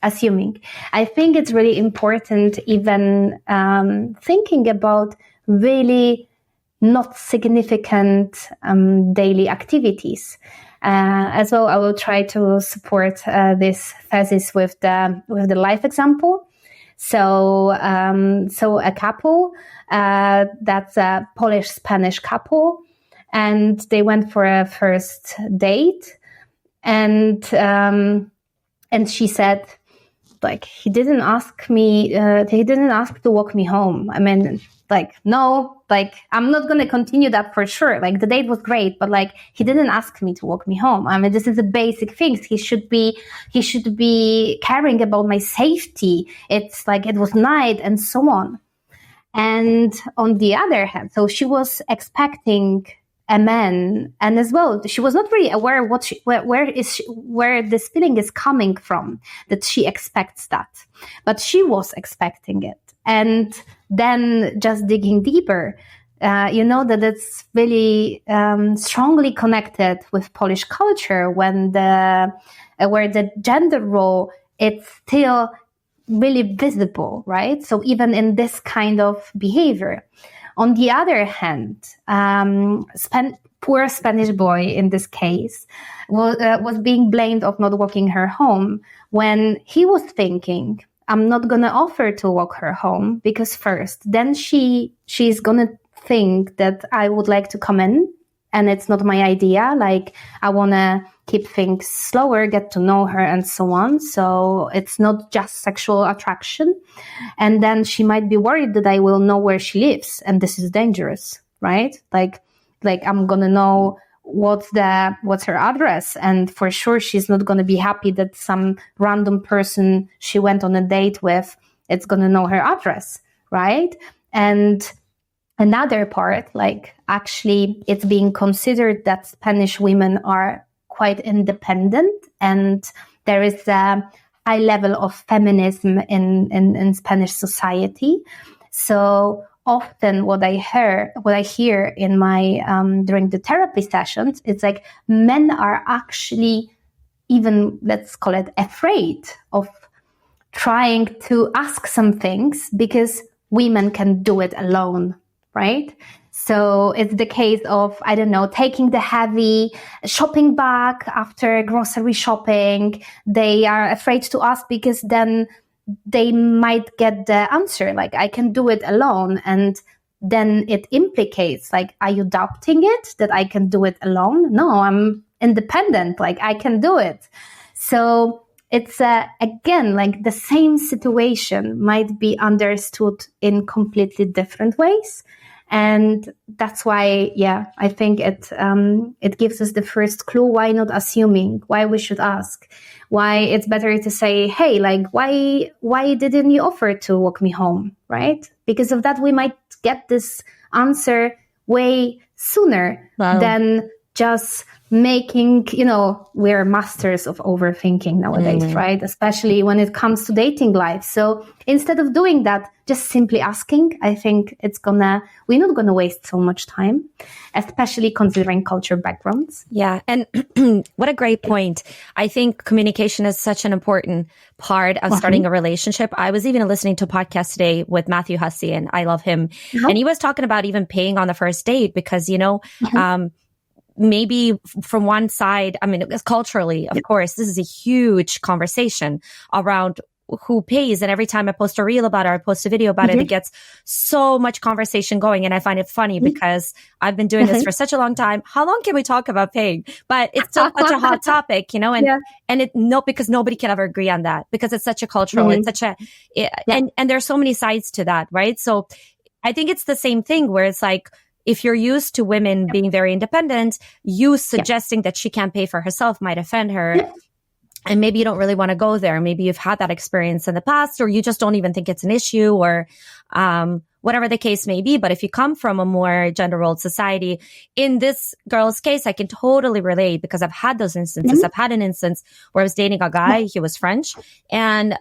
assuming. I think it's really important even thinking about really not significant daily activities. As well, I will try to support this thesis with the life example. So a couple, that's a Polish-Spanish couple, and they went for a first date, and she said, like, he didn't ask to walk me home. I mean, like, no, like, I'm not going to continue that for sure. Like, the date was great, but like, he didn't ask me to walk me home. I mean, this is the basic things. He should be caring about my safety. It's like, it was night and so on. And on the other hand, so she was expecting a man, and as well, she was not really aware where this feeling is coming from, that she expects that, but she was expecting it. And then just digging deeper, that it's really strongly connected with Polish culture where the gender role, it's still really visible, right? So even in this kind of behavior. On the other hand, poor Spanish boy in this case was being blamed of not walking her home when he was thinking, I'm not going to offer to walk her home because first, then she's going to think that I would like to come in and it's not my idea. Like, I want to keep things slower, get to know her and so on. So it's not just sexual attraction. And then she might be worried that I will know where she lives. And this is dangerous, right? Like I'm going to know what's her address. And for sure, she's not going to be happy that some random person she went on a date with, it's going to know her address, right? And another part, like, actually, it's being considered that Spanish women are quite independent, and there is a high level of feminism in Spanish society. So often what I hear in my during the therapy sessions, it's like men are actually even, let's call it, afraid of trying to ask some things because women can do it alone, right? So it's the case of, I don't know, taking the heavy shopping bag after grocery shopping. They are afraid to ask because then they might get the answer, like, I can do it alone. And then it implicates, like, are you doubting it, that I can do it alone? No, I'm independent, like, I can do it. So it's, again, like the same situation might be understood in completely different ways. And that's why, I think it gives us the first clue. Why not assuming? Why we should ask? Why it's better to say, hey, like, why didn't you offer to walk me home, right? Because of that, we might get this answer way sooner than just making, we're masters of overthinking nowadays, right? Especially when it comes to dating life. So instead of doing that, just simply asking, I think we're not gonna waste so much time, especially considering culture backgrounds. Yeah. And what a great point. I think communication is such an important part of starting a relationship. I was even listening to a podcast today with Matthew Hussey, and I love him. And he was talking about even paying on the first date because, maybe from one side, I mean, culturally, of course, this is a huge conversation around who pays. And every time I post a reel about it or I post a video about it, it gets so much conversation going. And I find it funny because I've been doing this for such a long time. How long can we talk about paying? But it's still such a hot topic, because nobody can ever agree on that because it's such a cultural, it's such a, and there's so many sides to that, right? So I think it's the same thing where it's like, if you're used to women being very independent, you suggesting that she can't pay for herself might offend her. And maybe you don't really want to go there. Maybe you've had that experience in the past, or you just don't even think it's an issue, or whatever the case may be. But if you come from a more gender rolled society, in this girl's case, I can totally relate because I've had those instances. I've had an instance where I was dating a guy, he was French, and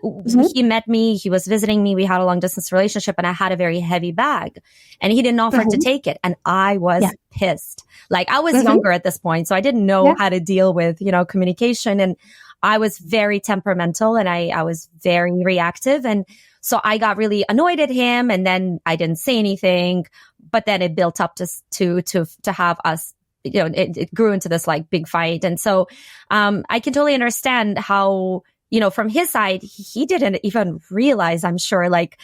he met me, he was visiting me, we had a long distance relationship, and I had a very heavy bag, and he didn't offer to take it. And I was pissed. Like, I was younger at this point, so I didn't know how to deal with, communication. And I was very temperamental and I was very reactive. And so I got really annoyed at him, and then I didn't say anything, but then it built up to have us, it grew into this like big fight. And so, I can totally understand how, from his side, he didn't even realize, I'm sure, like,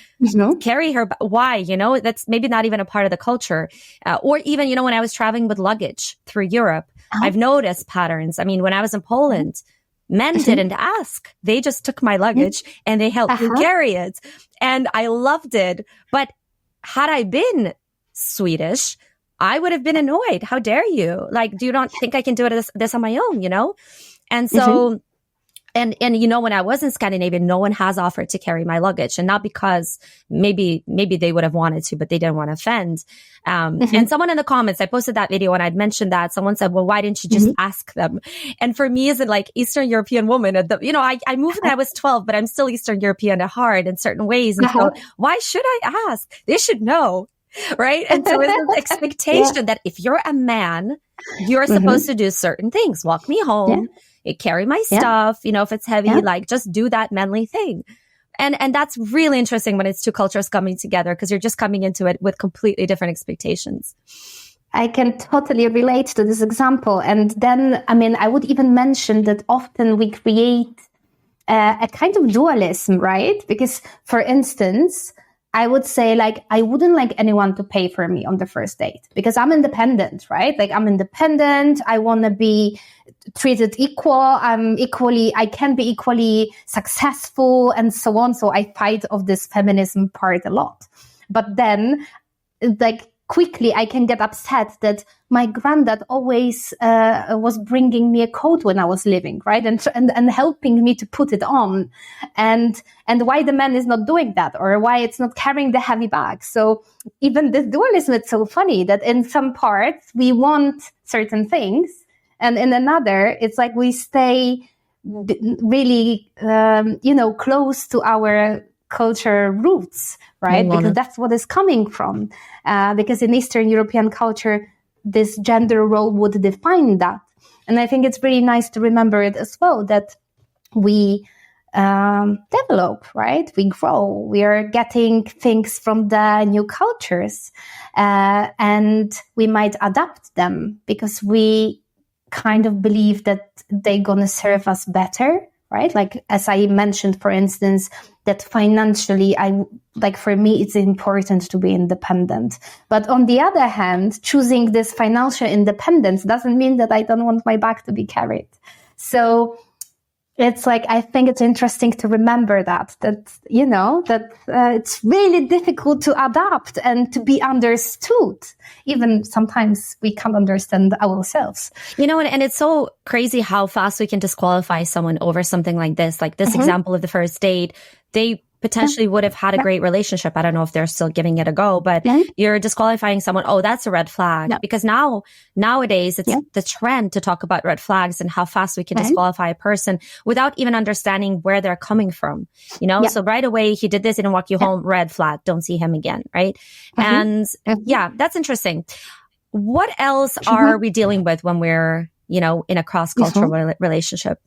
carry her. Why? That's maybe not even a part of the culture. Or even, when I was traveling with luggage through Europe, I've noticed patterns. I mean, when I was in Poland, men didn't ask. They just took my luggage and they helped me carry it. And I loved it. But had I been Swedish, I would have been annoyed. How dare you? Like, do you not think I can do this on my own, And so, and when I was in Scandinavia, no one has offered to carry my luggage. And not because maybe they would have wanted to, but they didn't want to offend. And someone in the comments, I posted that video and I'd mentioned that, someone said, well, why didn't you just ask them? And for me, as a like Eastern European woman, I moved when I was 12, but I'm still Eastern European at heart in certain ways. And so why should I ask? They should know. Right. And so it's an expectation that if you're a man, you're supposed to do certain things, walk me home, carry my stuff, if it's heavy, like just do that manly thing. And that's really interesting when it's two cultures coming together, because you're just coming into it with completely different expectations. I can totally relate to this example. And then, I would even mention that often we create a kind of dualism, right? Because, for instance, I would say, like, I wouldn't like anyone to pay for me on the first date because I'm independent, right? Like, I'm independent. I want to be treated equal. I can be equally successful and so on. So I fight of this feminism part a lot. But then, like, quickly I can get upset that my granddad always was bringing me a coat when I was living, right? And helping me to put it on. And why the man is not doing that, or why it's not carrying the heavy bag. So even this dualism, it's so funny that in some parts we want certain things, and in another, it's like we stay really, close to our culture roots, right? Because that's what is coming from. Because in Eastern European culture, this gender role would define that. And I think it's really nice to remember it as well, that we develop, right? We grow. We are getting things from the new cultures, and we might adapt them because we kind of believe that they're gonna serve us better, right? Like as I mentioned, for instance, that financially, for me, it's important to be independent. But on the other hand, choosing this financial independence doesn't mean that I don't want my back to be carried. So it's like, I think it's interesting to remember that it's really difficult to adapt and to be understood. Even sometimes we can't understand ourselves. And it's so crazy how fast we can disqualify someone over something like this. Like this example of the first date, they potentially would have had a great relationship. I don't know if they're still giving it a go, but you're disqualifying someone. Oh, that's a red flag. Because nowadays it's the trend to talk about red flags and how fast we can disqualify a person without even understanding where they're coming from. So right away, he did this, he didn't walk you home, red flag, don't see him again. Right. And that's interesting. What else are we dealing with when we're, in a cross-cultural relationship?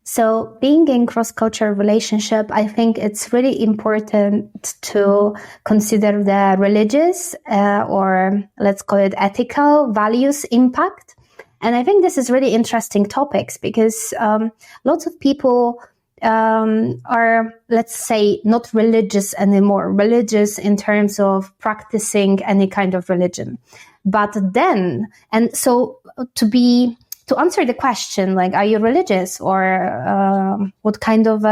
So being in cross-cultural relationship, I think it's really important to consider the religious or let's call it ethical values impact. And I think this is really interesting topics because lots of people are, let's say, not religious anymore, religious in terms of practicing any kind of religion. But then, and so to answer the question, like, are you religious or what kind of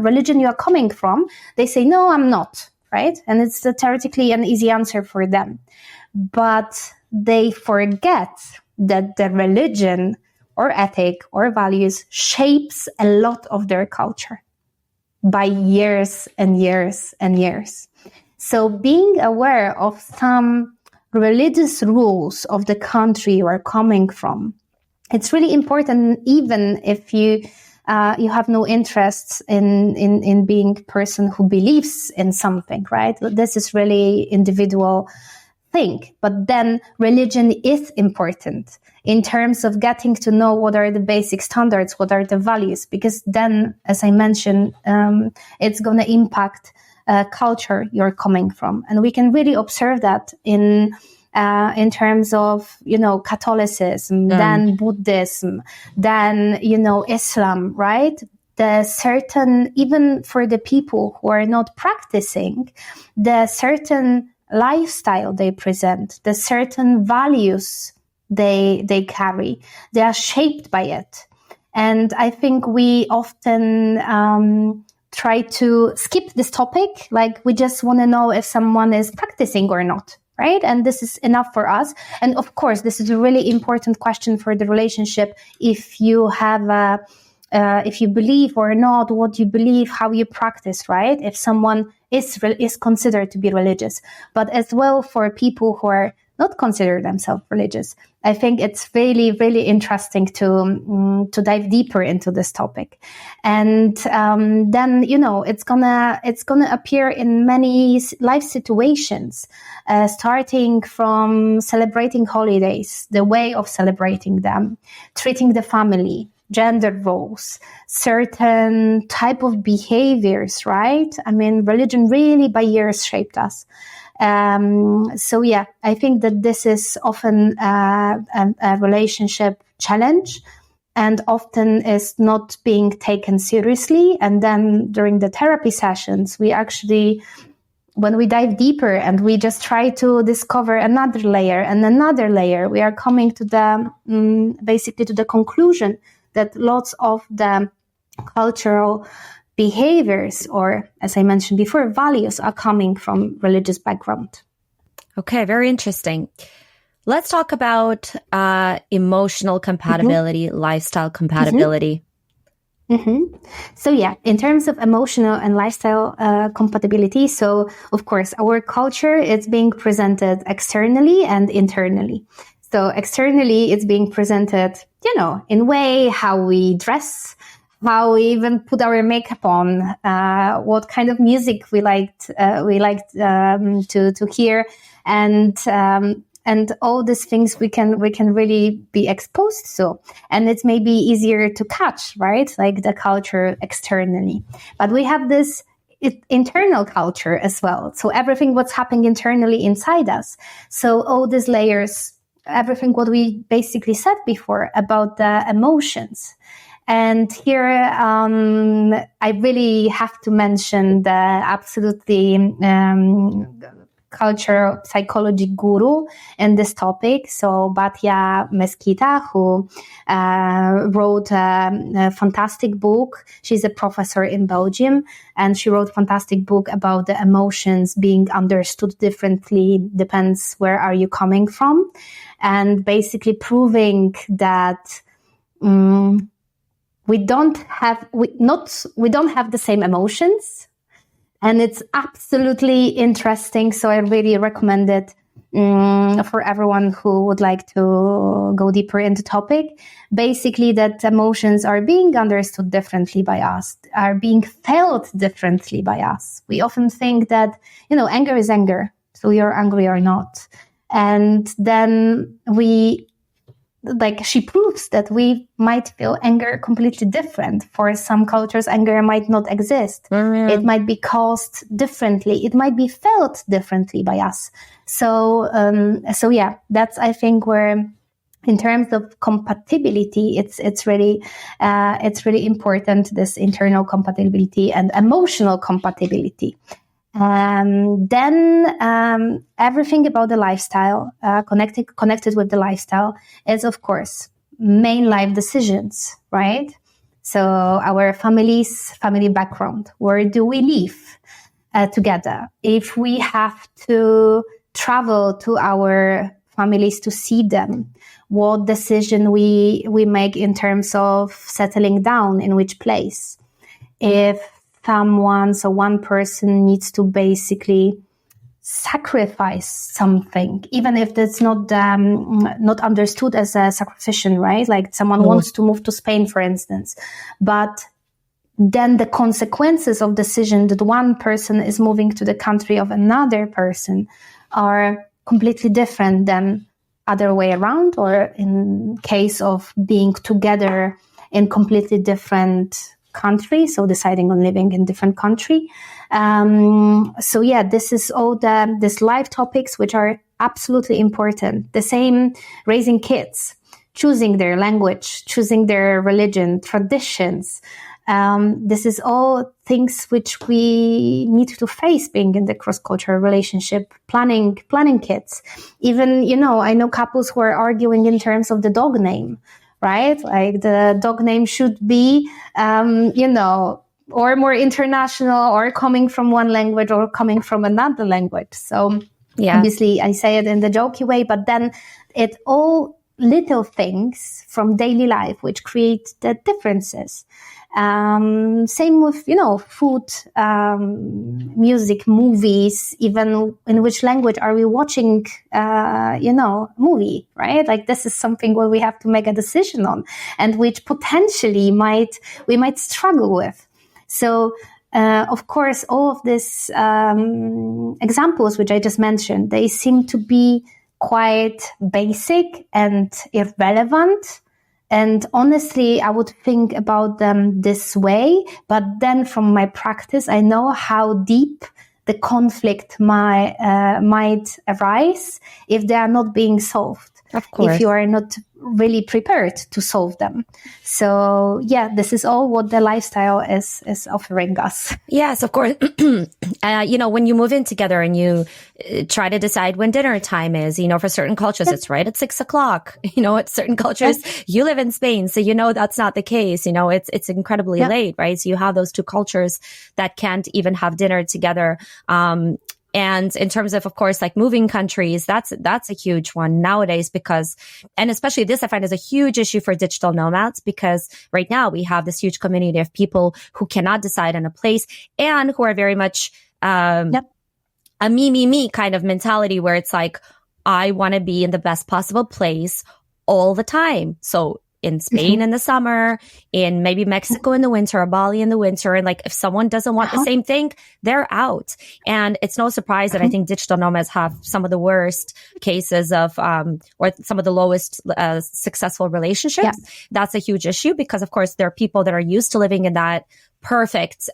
religion you are coming from? They say, no, I'm not, right? And it's theoretically an easy answer for them. But they forget that the religion or ethic or values shapes a lot of their culture by years and years and years. So being aware of some religious rules of the country you are coming from, it's really important, even if you have no interest in being a person who believes in something, right? This is really individual thing. But then religion is important in terms of getting to know what are the basic standards, what are the values, because then, as I mentioned, it's going to impact culture you're coming from. And we can really observe that in terms of, Catholicism, then Buddhism, then, Islam, right? The certain, even for the people who are not practicing, the certain lifestyle they present, the certain values they carry, they are shaped by it. And I think we often try to skip this topic. Like, we just want to know if someone is practicing or not. Right? And this is enough for us. And of course, this is a really important question for the relationship. If you have if you believe or not, what you believe, how you practice, right? If someone is considered to be religious, but as well for people who are not consider themselves religious. I think it's really, really interesting to dive deeper into this topic. And then, it's gonna appear in many life situations, starting from celebrating holidays, the way of celebrating them, treating the family, gender roles, certain type of behaviors, right? I mean, religion really by years shaped us. So I think that this is often a relationship challenge and often is not being taken seriously. And then during the therapy sessions, we actually, when we dive deeper and we just try to discover another layer and another layer, we are coming to basically to the conclusion that lots of the cultural behaviors, or as I mentioned before, values, are coming from religious background. Okay, very interesting. Let's talk about emotional compatibility, lifestyle compatibility. So in terms of emotional and lifestyle compatibility, so of course our culture is being presented externally and internally. So externally it's being presented, in way how we dress, how we even put our makeup on, what kind of music we liked to hear, and and all these things we can really be exposed to, and it's maybe easier to catch, right? Like the culture externally, but we have this internal culture as well. So everything what's happening internally inside us. So all these layers, everything what we basically said before about the emotions. And here, I really have to mention the absolutely culture psychology guru in this topic. So Batya Mesquita, who wrote a fantastic book. She's a professor in Belgium, and she wrote a fantastic book about the emotions being understood differently, depends where are you coming from, and basically proving that we don't have the same emotions. And it's absolutely interesting. So I really recommend it for everyone who would like to go deeper into the topic. Basically, that emotions are being understood differently by us, are being felt differently by us. We often think that, anger is anger, so you're angry or not. And then she proves that we might feel anger completely different. For some cultures, anger might not exist. Mm-hmm. It might be caused differently. It might be felt differently by us. So yeah, that's, I think, where, in terms of compatibility, it's really important, this internal compatibility and emotional compatibility. Then everything about the lifestyle, connected with the lifestyle, is of course main life decisions, right? So our family background, where do we live together? If we have to travel to our families to see them, what decision we make in terms of settling down in which place? If one person needs to basically sacrifice something, even if that's not understood as a sacrifice, right? Like someone wants to move to Spain, for instance, but then the consequences of decision that one person is moving to the country of another person are completely different than other way around, or in case of being together in completely different country, so deciding on living in different country. So yeah, this is all this life topics which are absolutely important. The same raising kids, choosing their language, choosing their religion, traditions. This is all things which we need to face being in the cross-cultural relationship, planning kids. Even, I know couples who are arguing in terms of the dog name, right? Like the dog name should be, or more international, or coming from one language or coming from another language. So yeah, obviously I say it in the jokey way, but then it all little things from daily life which create the differences. Same with, food, music, movies, even in which language are we watching, movie, right? Like this is something where we have to make a decision on, and which potentially we might struggle with. So, of course, all of these examples which I just mentioned, they seem to be quite basic and irrelevant. And honestly, I would think about them this way. But then from my practice, I know how deep the conflict might arise if they are not being solved. Of course. If you are not really prepared to solve them. So yeah, this is all what the lifestyle is offering us. Yes, of course. When you move in together and you try to decide when dinner time is, for certain cultures, it's right at 6:00. At certain cultures, you live in Spain, so that's not the case. It's incredibly late, right? So you have those two cultures that can't even have dinner together. And in terms of course, like moving countries, that's a huge one nowadays and especially this I find is a huge issue for digital nomads, because right now we have this huge community of people who cannot decide on a place and who are very much, a me kind of mentality, where it's like, I want to be in the best possible place all the time. So in Spain in the summer, in maybe Mexico in the winter, or Bali in the winter. And like, if someone doesn't want the same thing, they're out. And it's no surprise that I think digital nomads have some of the worst cases of, or some of the lowest successful relationships. That's a huge issue because, of course, there are people that are used to living in that perfect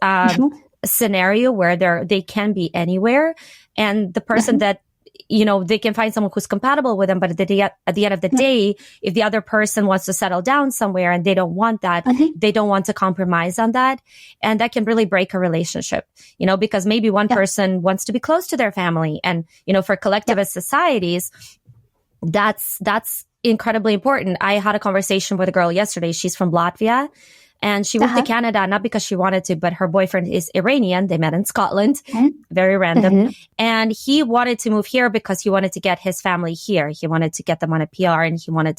scenario where they can be anywhere. And the person that, you know, they can find someone who's compatible with them, but at the end of the day, if the other person wants to settle down somewhere and they don't want that, they don't want to compromise on that. And that can really break a relationship, you know, because maybe one person wants to be close to their family. And, you know, for collectivist societies, that's incredibly important. I had a conversation with a girl yesterday. She's from Latvia. And she moved to Canada, not because she wanted to, but her boyfriend is Iranian. They met in Scotland. Very random. And he wanted to move here because he wanted to get his family here. He wanted to get them on a PR and he wanted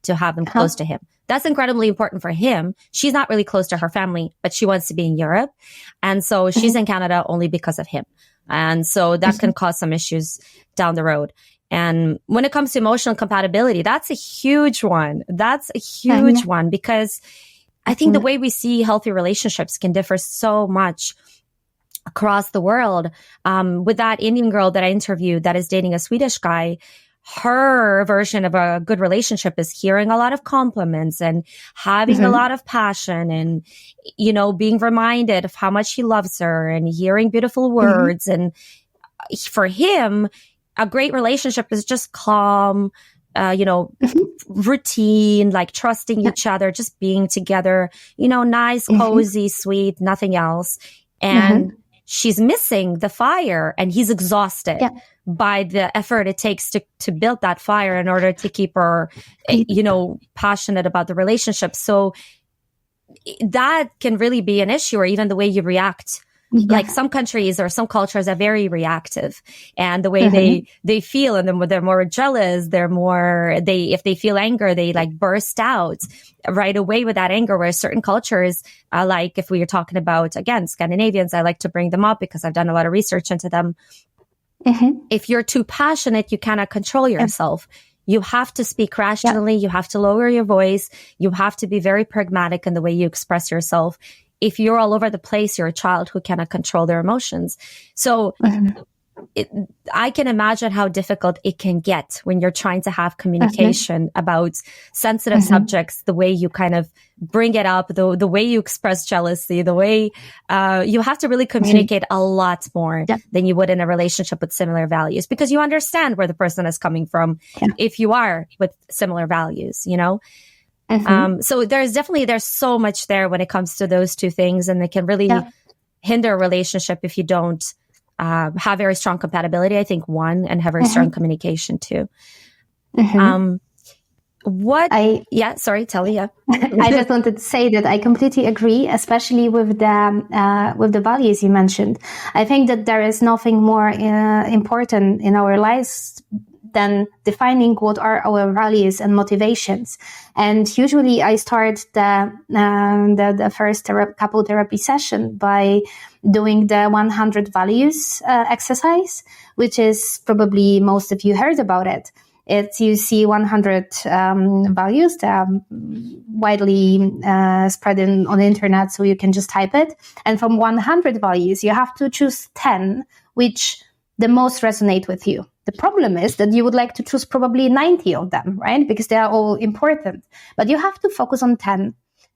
to have them close to him. That's incredibly important for him. She's not really close to her family, but she wants to be in Europe. And so she's in Canada only because of him. And so that can cause some issues down the road. And when it comes to emotional compatibility, that's a huge one. That's a huge one because I think the way we see healthy relationships can differ so much across the world. With that Indian girl that I interviewed that is dating a Swedish guy, her version of a good relationship is hearing a lot of compliments and having a lot of passion and, you know, being reminded of how much he loves her and hearing beautiful words. And for him, a great relationship is just calm, you know, routine, like trusting each other, just being together, you know, nice, cozy, sweet, nothing else. And she's missing the fire and he's exhausted by the effort it takes to build that fire in order to keep her, you know, passionate about the relationship. So that can really be an issue, or even the way you react. Like some countries or some cultures are very reactive, and the way they feel, and they're more jealous. If they feel anger, they like burst out right away with that anger. Whereas certain cultures, like if we are talking about, again, Scandinavians, I like to bring them up because I've done a lot of research into them. If you're too passionate, you cannot control yourself. You have to speak rationally. You have to lower your voice. You have to be very pragmatic in the way you express yourself. If you're all over the place, you're a child who cannot control their emotions. So I can imagine how difficult it can get when you're trying to have communication about sensitive subjects, the way you kind of bring it up, the way you express jealousy, the way you have to really communicate a lot more than you would in a relationship with similar values, because you understand where the person is coming from if you are with similar values, you know? So there's so much there when it comes to those two things, and it can really hinder a relationship if you don't have very strong compatibility, I think, one, and have very strong communication too. Sorry, Telly, I just wanted to say that I completely agree, especially with the values you mentioned. I think that there is nothing more important in our lives than defining what are our values and motivations. And usually I start the first couple therapy session by doing the 100 values exercise, which is probably most of you heard about it. You see 100 values that are widely spread on the internet, so you can just type it. And from 100 values, you have to choose 10 which the most resonate with you. The problem is that you would like to choose probably 90 of them, right? Because they are all important. But you have to focus on 10,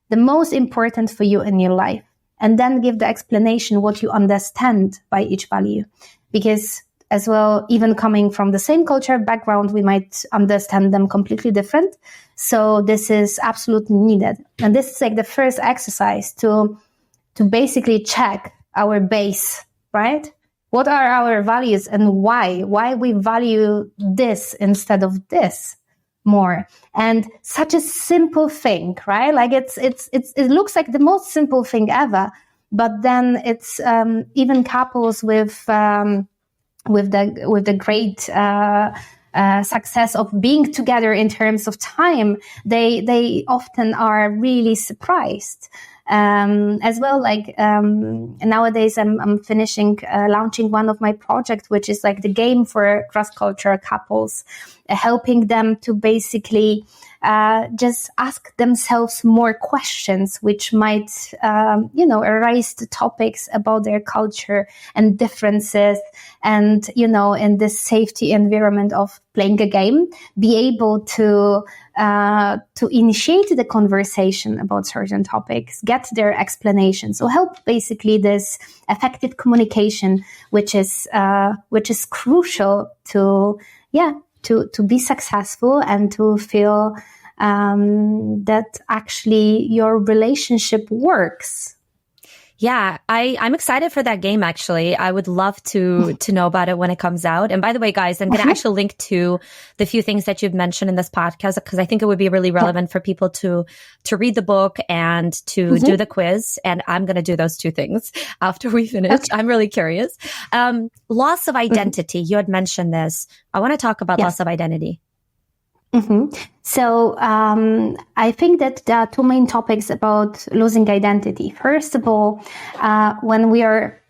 the most important for you in your life, and then give the explanation what you understand by each value. Because as well, even coming from the same culture background, we might understand them completely different. So this is absolutely needed. And this is like the first exercise to basically check our base, right? What are our values and why? Why we value this instead of this more? And such a simple thing, right? Like it looks like the most simple thing ever, but then it's even couples with the great success of being together in terms of time, they often are really surprised. As well, like nowadays I'm launching one of my projects, which is like the game for cross-cultural couples, helping them to basically just ask themselves more questions, which might, erase the topics about their culture and differences. And, in this safety environment of playing a game, be able to initiate the conversation about certain topics, get their explanation. So help basically this effective communication, which is crucial to be successful and to feel that actually your relationship works. Yeah, I'm excited for that game, actually. I would love to know about it when it comes out. And by the way, guys, I'm going to actually link to the few things that you've mentioned in this podcast, because I think it would be really relevant for people to read the book and to do the quiz. And I'm going to do those two things after we finish. Okay. I'm really curious. Loss of identity. You had mentioned this. I want to talk about loss of identity. So I think that there are two main topics about losing identity. First of all, I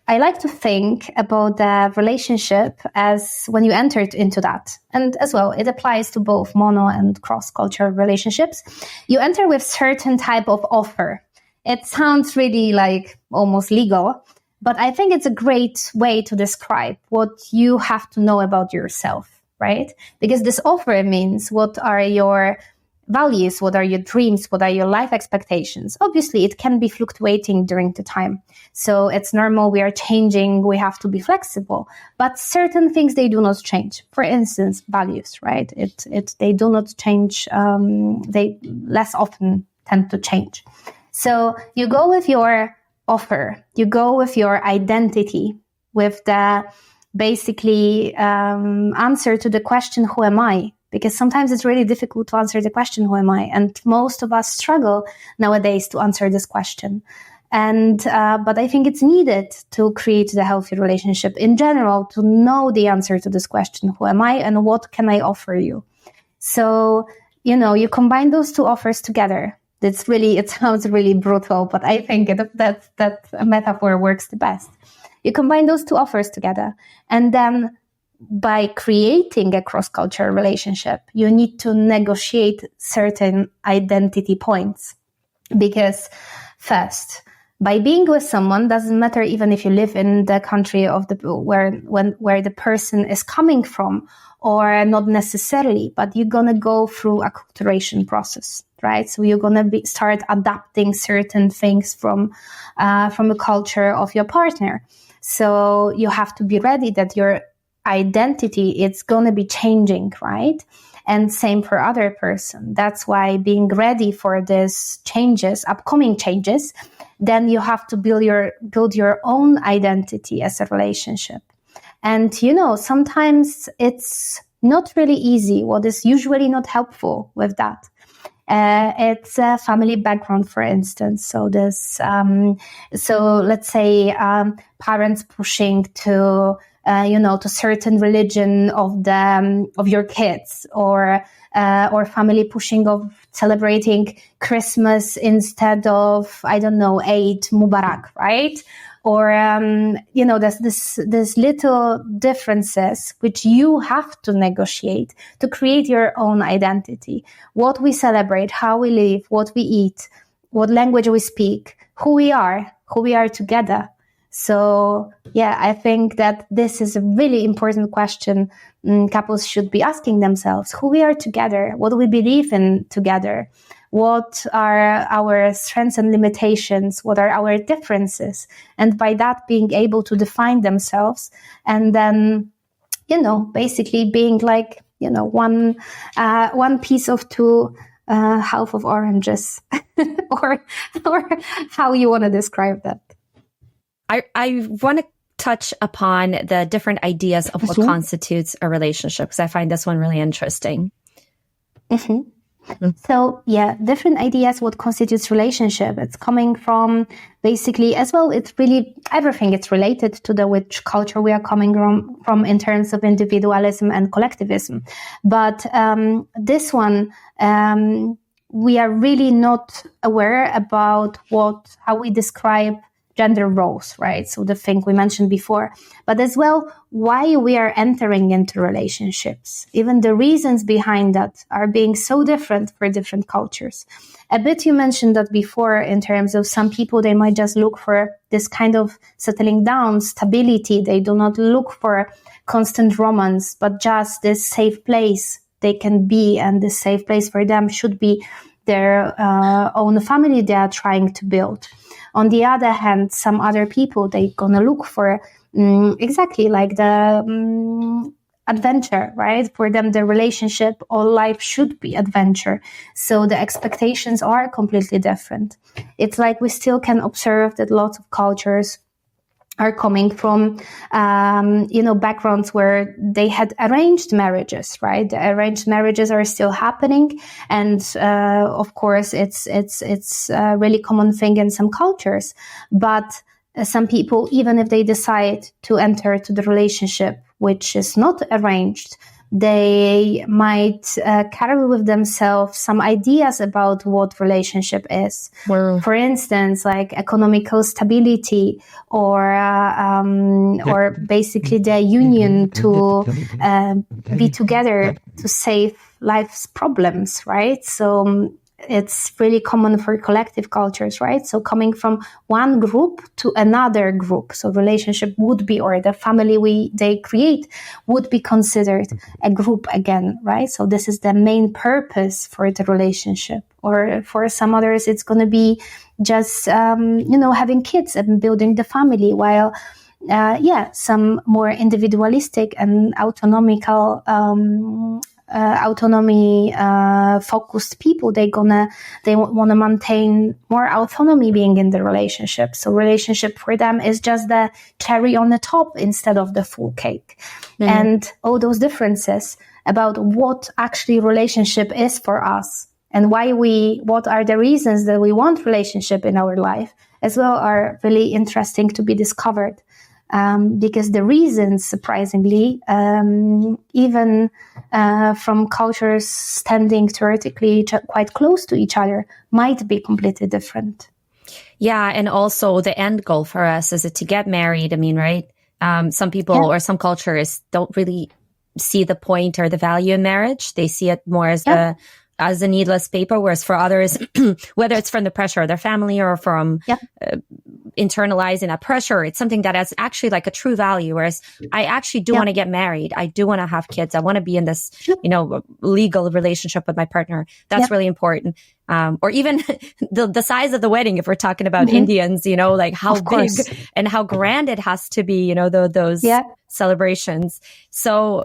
like to think about the relationship as when you entered into that. And as well, it applies to both mono and cross-cultural relationships. You enter with certain type of offer. It sounds really like almost legal, but I think it's a great way to describe what you have to know about yourself. Right? Because this offer means what are your values, what are your dreams, what are your life expectations. Obviously, it can be fluctuating during the time. So it's normal, we are changing, we have to be flexible. But certain things, they do not change. For instance, values, right? They do not change, they less often tend to change. So you go with your offer, you go with your identity, with the basically answer to the question, who am I? Because sometimes it's really difficult to answer the question, who am I? And most of us struggle nowadays to answer this question. And but I think it's needed to create the healthy relationship in general, to know the answer to this question, who am I and what can I offer you? So, you combine those two offers together. It sounds really brutal, but I think that metaphor works the best. You combine those two offers together, and then by creating a cross-cultural relationship, you need to negotiate certain identity points. Because first, by being with someone, doesn't matter even if you live in the country of where the person is coming from, or not necessarily, but you're gonna go through a acculturation process, right? So you're gonna start adapting certain things from the culture of your partner. So you have to be ready that your identity, it's going to be changing, right? And same for other person. That's why being ready for these changes, upcoming changes, then you have to build your own identity as a relationship. And, sometimes it's not really easy. What is usually not helpful with that? It's a family background, for instance. So let's say parents pushing to certain religion of your kids, or family pushing of celebrating Christmas instead of, I don't know, Eid Mubarak, right? Or, there's this little differences which you have to negotiate to create your own identity. What we celebrate, how we live, what we eat, what language we speak, who we are together. So, I think that this is a really important question couples should be asking themselves: who we are together, what do we believe in together, what are our strengths and limitations, what are our differences, and by that being able to define themselves, and then basically being like one piece of two half of oranges, or how you want to describe that. I want to touch upon the different ideas of what constitutes a relationship, because I find this one really interesting. So, different ideas what constitutes relationship. It's coming from basically, as well, it's really everything. It's related to which culture we are coming from in terms of individualism and collectivism. But this one, we are really not aware about how we describe gender roles, right? So the thing we mentioned before, but as well, why we are entering into relationships. Even the reasons behind that are being so different for different cultures. A bit you mentioned that before in terms of some people, they might just look for this kind of settling down, stability. They do not look for constant romance, but just this safe place they can be, and this safe place for them should be their own family they are trying to build. On the other hand, some other people, they're gonna look for exactly like the adventure, right? For them, the relationship or life should be adventure. So the expectations are completely different. It's like we still can observe that lots of cultures are coming from, backgrounds where they had arranged marriages, right? The arranged marriages are still happening. And, of course, it's a really common thing in some cultures. But some people, even if they decide to enter to the relationship, which is not arranged, they might carry with themselves some ideas about what relationship is. Wow. For instance, like economical stability, or basically the union to be together to save life's problems, right? So it's really common for collective cultures, right? So coming from one group to another group. So relationship would be, or the family they create would be considered a group again, right? So this is the main purpose for the relationship. Or for some others, it's going to be just, having kids and building the family, while some more individualistic and autonomical autonomy focused people, they want to maintain more autonomy being in the relationship. So relationship for them is just the cherry on the top instead of the full cake. Mm-hmm. And all those differences about what actually relationship is for us and what are the reasons that we want relationship in our life as well are really interesting to be discovered. Because the reasons, surprisingly, even from cultures standing theoretically quite close to each other, might be completely different. Yeah, and also the end goal for us is to get married. I mean, right? Some people or some cultures don't really see the point or the value in marriage. They see it more as as a needless paper, whereas for others, whether it's from the pressure of their family or from internalizing that pressure, it's something that has actually like a true value. Whereas I actually do want to get married. I do want to have kids. I want to be in this, legal relationship with my partner. That's really important. Or even the size of the wedding, if we're talking about Indians, like how big and how grand it has to be, those celebrations. So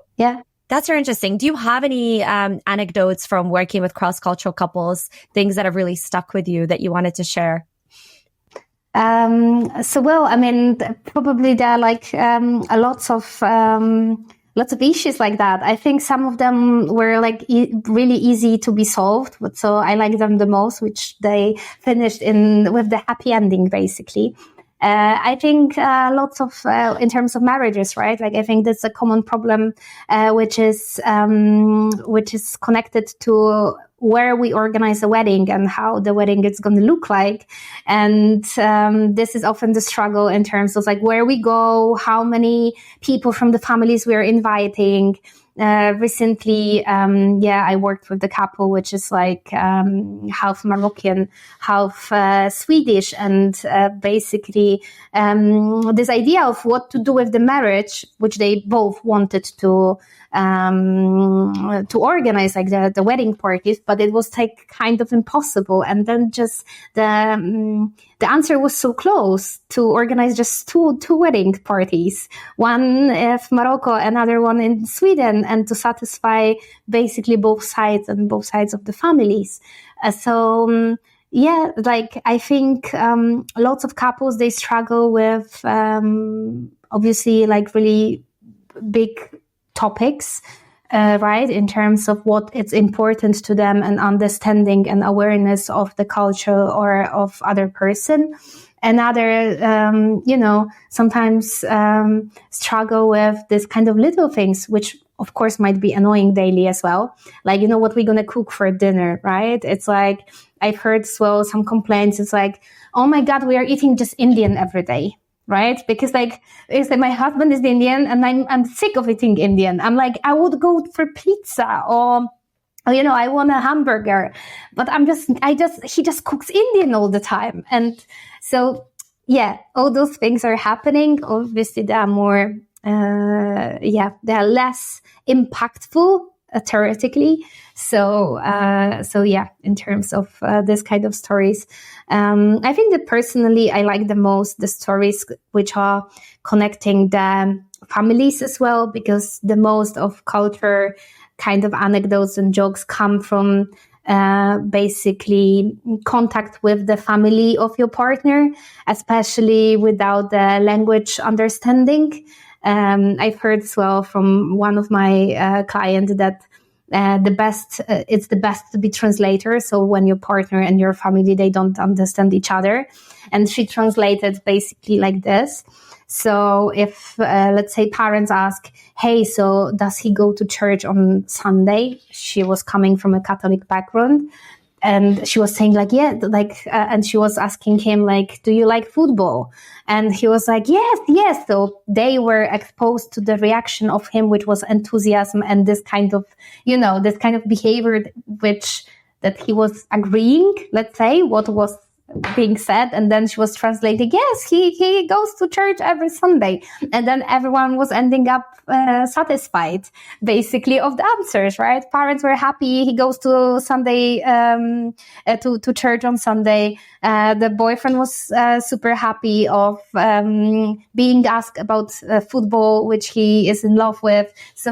that's very interesting. Do you have any anecdotes from working with cross-cultural couples, things that have really stuck with you that you wanted to share? Probably there are like lots of issues like that. I think some of them were like really easy to be solved, but so I like them the most, which they finished with the happy ending, basically. I think lots of in terms of marriages, right? Like I think that's a common problem, which is connected to where we organize a wedding and how the wedding is going to look like. And this is often the struggle in terms of like where we go, how many people from the families we're inviting. Recently, I worked with the couple, which is like half Moroccan, half Swedish, and basically this idea of what to do with the marriage, which they both wanted to organize, like the wedding parties, but it was like kind of impossible. And then just the answer was so close to organize just two wedding parties, one in Morocco, another one in Sweden, and to satisfy basically both sides and both sides of the families. I think lots of couples, they struggle with obviously like really big topics, right, in terms of what it's important to them and understanding and awareness of the culture or of other person. Another, sometimes struggle with this kind of little things, which of course might be annoying daily as well. Like, what we're going to cook for dinner, right? It's like, I've heard as well some complaints. It's like, oh my God, we are eating just Indian every day. Right? Because like, it's like my husband is Indian and I'm sick of eating Indian. I'm like, I would go for pizza or I want a hamburger, but he just cooks Indian all the time. And so, yeah, all those things are happening. Obviously, they are more, they are less impactful theoretically. So yeah, in terms of this kind of stories, I think that personally, I like the most the stories which are connecting the families as well, because the most of culture kind of anecdotes and jokes come from basically contact with the family of your partner, especially without the language understanding. I've heard as well from one of my clients that it's the best to be translator. So when your partner and your family, they don't understand each other. And she translated basically like this. So if, let's say, parents ask, hey, so does he go to church on Sunday? She was coming from a Catholic background. And she was saying like, yeah, like, and she was asking him like, do you like football? And he was like, yes. So they were exposed to the reaction of him, which was enthusiasm and this kind of behavior, that he was agreeing, let's say, what was being said. And then she was translating, yes, he goes to church every Sunday. And then everyone was ending up satisfied, basically, of the answers, right? Parents were happy. He goes to Sunday, to church on Sunday. The boyfriend was super happy of being asked about football, which he is in love with. So,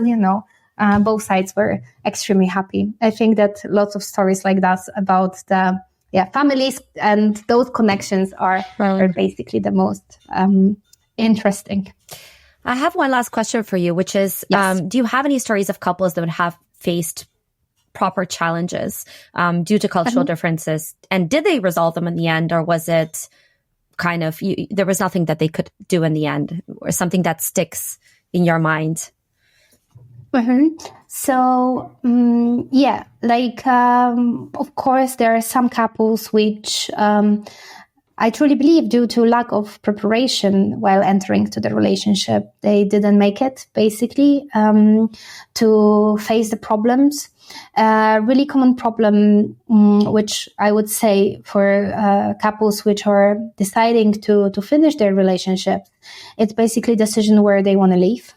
both sides were extremely happy. I think that lots of stories like that about the families and those connections are basically the most interesting. I have one last question for you, which is, yes. Do you have any stories of couples that would have faced proper challenges due to cultural differences? And did they resolve them in the end, or was it kind of, there was nothing that they could do in the end, or something that sticks in your mind? So, of course, there are some couples which I truly believe due to lack of preparation while entering to the relationship, they didn't make it, basically, to face the problems. Really common problem, which I would say for couples which are deciding to finish their relationship, it's basically a decision where they want to leave.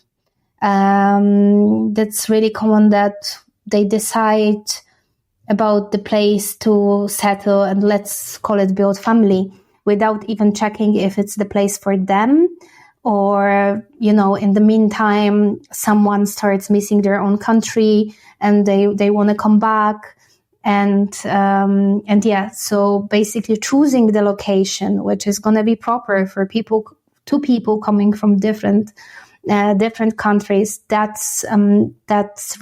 That's really common, that they decide about the place to settle and let's call it build family without even checking if it's the place for them, or, in the meantime, someone starts missing their own country and they want to come back. So basically choosing the location, which is going to be proper for two people coming from different countries, that's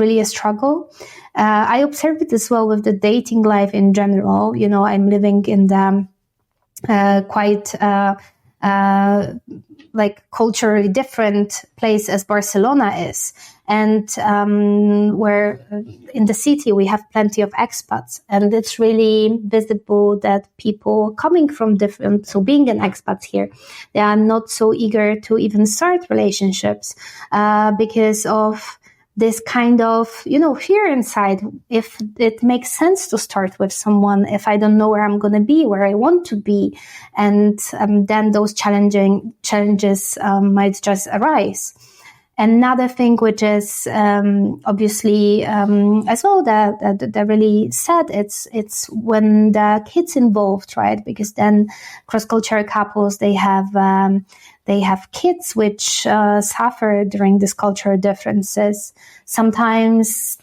really a struggle. I observed it as well with the dating life in general. I'm living in the quite culturally different place as Barcelona is, and where in the city we have plenty of expats, and it's really visible that people coming from different, so being an expat here, they are not so eager to even start relationships because of this kind of, fear inside. If it makes sense to start with someone, if I don't know where I'm going to be, where I want to be, and then those challenges might just arise. Another thing which is obviously as well that really sad, it's when the kids involved, right? Because then cross-cultural couples, they have kids which suffer during these cultural differences. Sometimes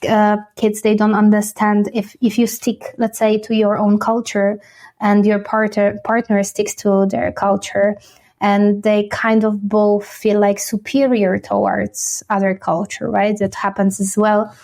kids, they don't understand if you stick, let's say, to your own culture and your partner sticks to their culture, and they kind of both feel like superior towards other culture, right? That happens as well.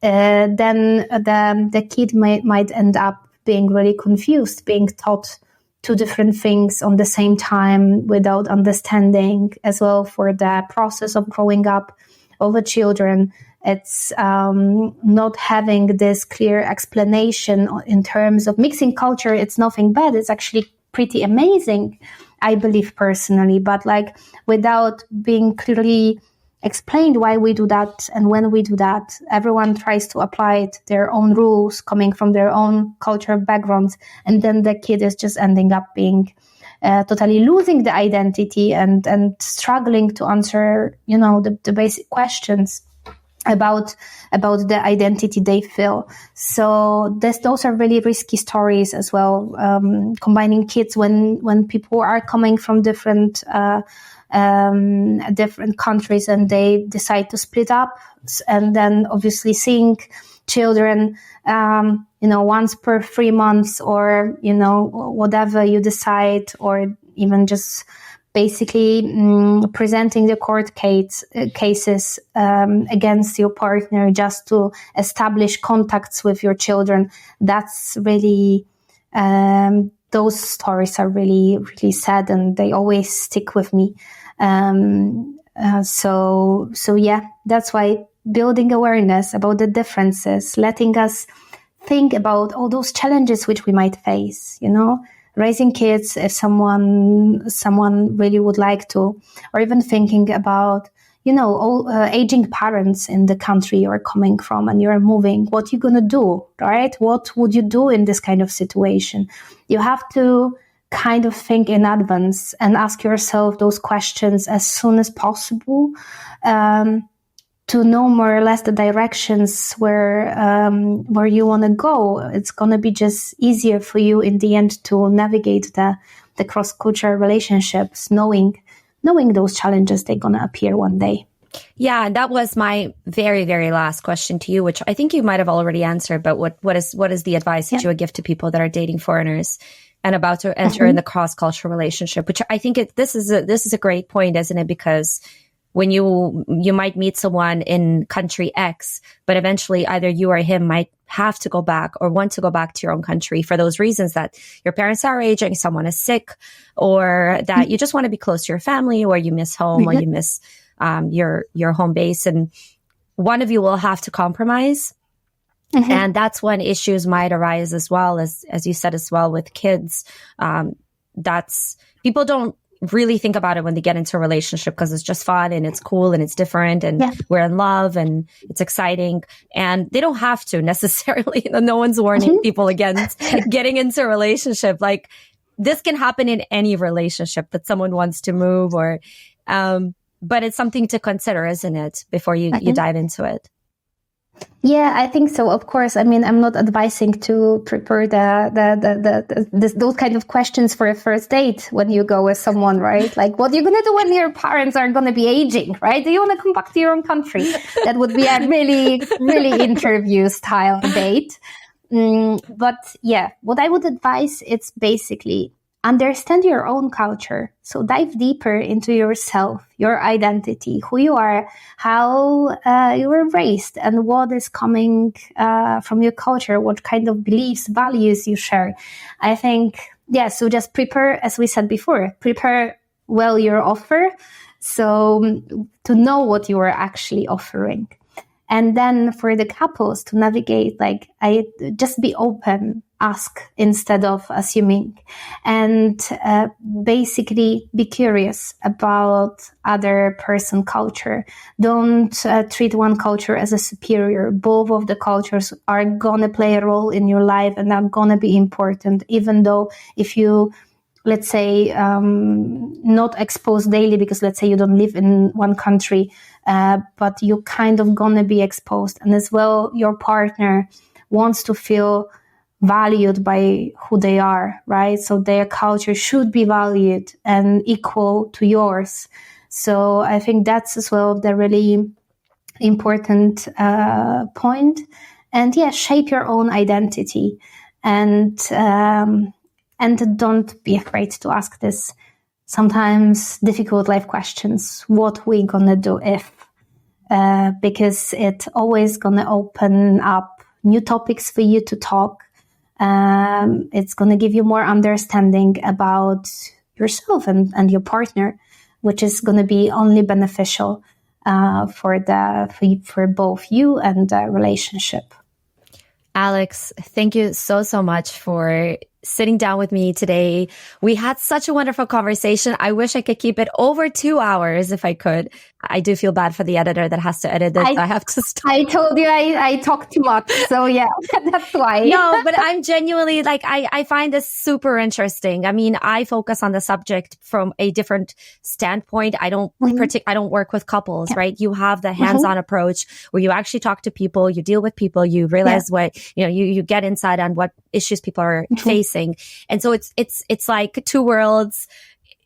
Then the kid might end up being really confused, being taught two different things on the same time without understanding as well for the process of growing up of the children. It's not having this clear explanation in terms of mixing culture. It's nothing bad. It's actually pretty amazing, I believe personally. But like without being clearly explained why we do that and when we do that, everyone tries to apply it, their own rules coming from their own cultural backgrounds. And then the kid is just ending up being totally losing the identity and struggling to answer, the basic questions about the identity they feel. So those are really risky stories as well. Combining kids when people are coming from different countries and they decide to split up, and then obviously seeing children, once per 3 months or, whatever you decide, or even just basically presenting the court cases against your partner just to establish contacts with your children. That's really, those stories are really, really sad, and they always stick with me. So yeah, that's why building awareness about the differences, letting us think about all those challenges which we might face, raising kids if someone really would like to, or even thinking about, all aging parents in the country you're coming from and you're moving, what you're going to do, right? What would you do in this kind of situation? You have to kind of think in advance and ask yourself those questions as soon as possible, to know more or less the directions where you want to go. It's going to be just easier for you in the end to navigate the cross-cultural relationships, knowing those challenges, they're going to appear one day. Yeah, and that was my very, very last question to you, which I think you might have already answered, but what is the advice that you would give to people that are dating foreigners and about to enter in the cross-cultural relationship? Which I think this is a great point, isn't it? Because when you might meet someone in country X, but eventually either you or him might have to go back or want to go back to your own country for those reasons, that your parents are aging, someone is sick, or that you just want to be close to your family, or you miss home, or you miss your home base, and one of you will have to compromise. And that's when issues might arise as well, as you said as well, with kids. That's, people don't really think about it when they get into a relationship, because it's just fun and it's cool and it's different and we're in love and it's exciting, and they don't have to necessarily. No one's warning people against getting into a relationship. Like, this can happen in any relationship that someone wants to move, or but it's something to consider, isn't it, before you dive into it? Yeah, I think so. Of course, I mean, I'm not advising to prepare those kind of questions for a first date when you go with someone, right? Like, what are you going to do when your parents are going to be aging, right? Do you want to come back to your own country? That would be a really, really interview style date. But yeah, what I would advise, it's basically understand your own culture. So dive deeper into yourself, your identity, who you are, how you were raised, and what is coming from your culture, what kind of beliefs, values you share. I think, so just prepare, as we said before, prepare well your offer, so to know what you are actually offering. And then for the couples to navigate, just be open, ask instead of assuming, and basically be curious about other person culture. Don't treat one culture as a superior. Both of the cultures are gonna play a role in your life and are gonna be important, even though if you, let's say, not exposed daily, because let's say you don't live in one country, but you kind of gonna be exposed. And as well, your partner wants to feel valued by who they are, right? So their culture should be valued and equal to yours. So I think that's as well the really important point. And shape your own identity, and don't be afraid to ask this sometimes difficult life questions. What we gonna do if? Because it's always gonna open up new topics for you to talk. It's gonna give you more understanding about yourself and your partner, which is gonna be only beneficial. for both you and the relationship. Alex, thank you so much for sitting down with me today. We had such a wonderful conversation. I wish I could keep it over 2 hours if I could. I do feel bad for the editor that has to edit this. I have to stop. I told you I talk too much. So yeah, that's why. No, but I'm genuinely I find this super interesting. I mean, I focus on the subject from a different standpoint. I don't I don't work with couples, right? You have the hands-on approach where you actually talk to people, you deal with people, you realize what, you get inside on what issues people are facing. And so it's like two worlds.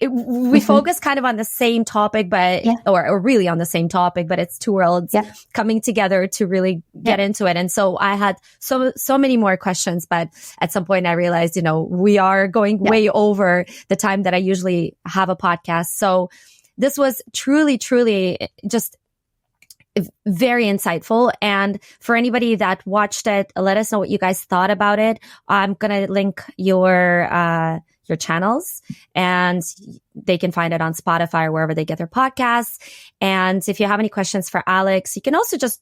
We focus kind of on the same topic, but, or really on the same topic, but it's two worlds coming together to really get into it. And so I had so many more questions, but at some point I realized, we are going way over the time that I usually have a podcast. So this was truly just very insightful. And for anybody that watched it, let us know what you guys thought about it. I'm going to link your channels, and they can find it on Spotify or wherever they get their podcasts. And if you have any questions for Alex, you can also just,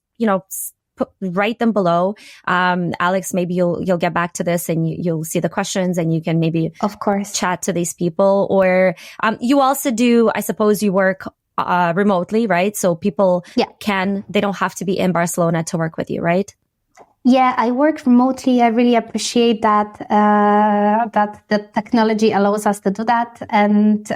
write them below. Alex, maybe you'll get back to this and you'll see the questions and you can maybe, of course, chat to these people. Or you also do, I suppose you work remotely, right? So people they don't have to be in Barcelona to work with you, right? Yeah, I work remotely. I really appreciate that the technology allows us to do that, and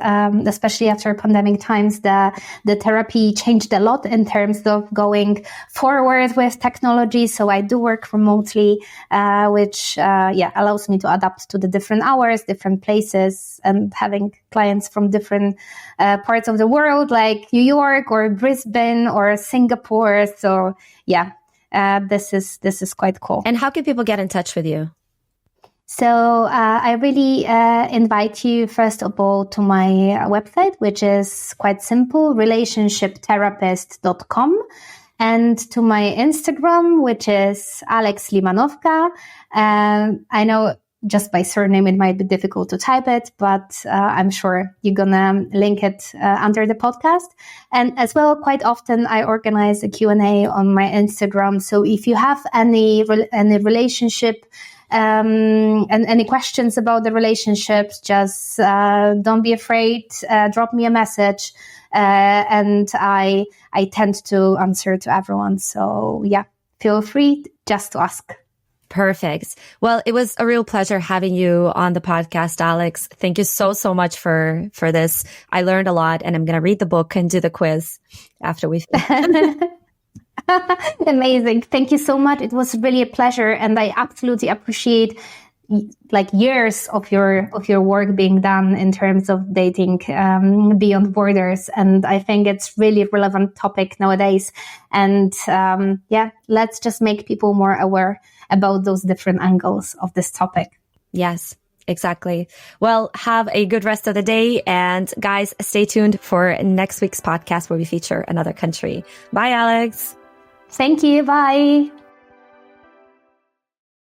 especially after pandemic times, the therapy changed a lot in terms of going forward with technology. So I do work remotely, which allows me to adapt to the different hours, different places, and having clients from different parts of the world, like New York or Brisbane or Singapore. So yeah. This is quite cool. And how can people get in touch with you? So I really invite you, first of all, to my website, which is quite simple, relationshiptherapist.com, and to my Instagram, which is Alex Limanowka. I know just by surname, it might be difficult to type it, but I'm sure you're gonna link it under the podcast. And as well, quite often I organize a Q&A on my Instagram. So if you have any relationship and any questions about the relationships, just don't be afraid. Drop me a message, and I tend to answer to everyone. So yeah, feel free just to ask. Perfect. Well, it was a real pleasure having you on the podcast, Alex. Thank you so much for this. I learned a lot, and I'm going to read the book and do the quiz after we finish. Amazing. Thank you so much. It was really a pleasure, and I absolutely appreciate years of your work being done in terms of dating beyond borders. And I think it's really relevant topic nowadays. And let's just make people more aware about those different angles of this topic. Yes, exactly. Well, have a good rest of the day. And guys, stay tuned for next week's podcast where we feature another country. Bye, Alex. Thank you. Bye.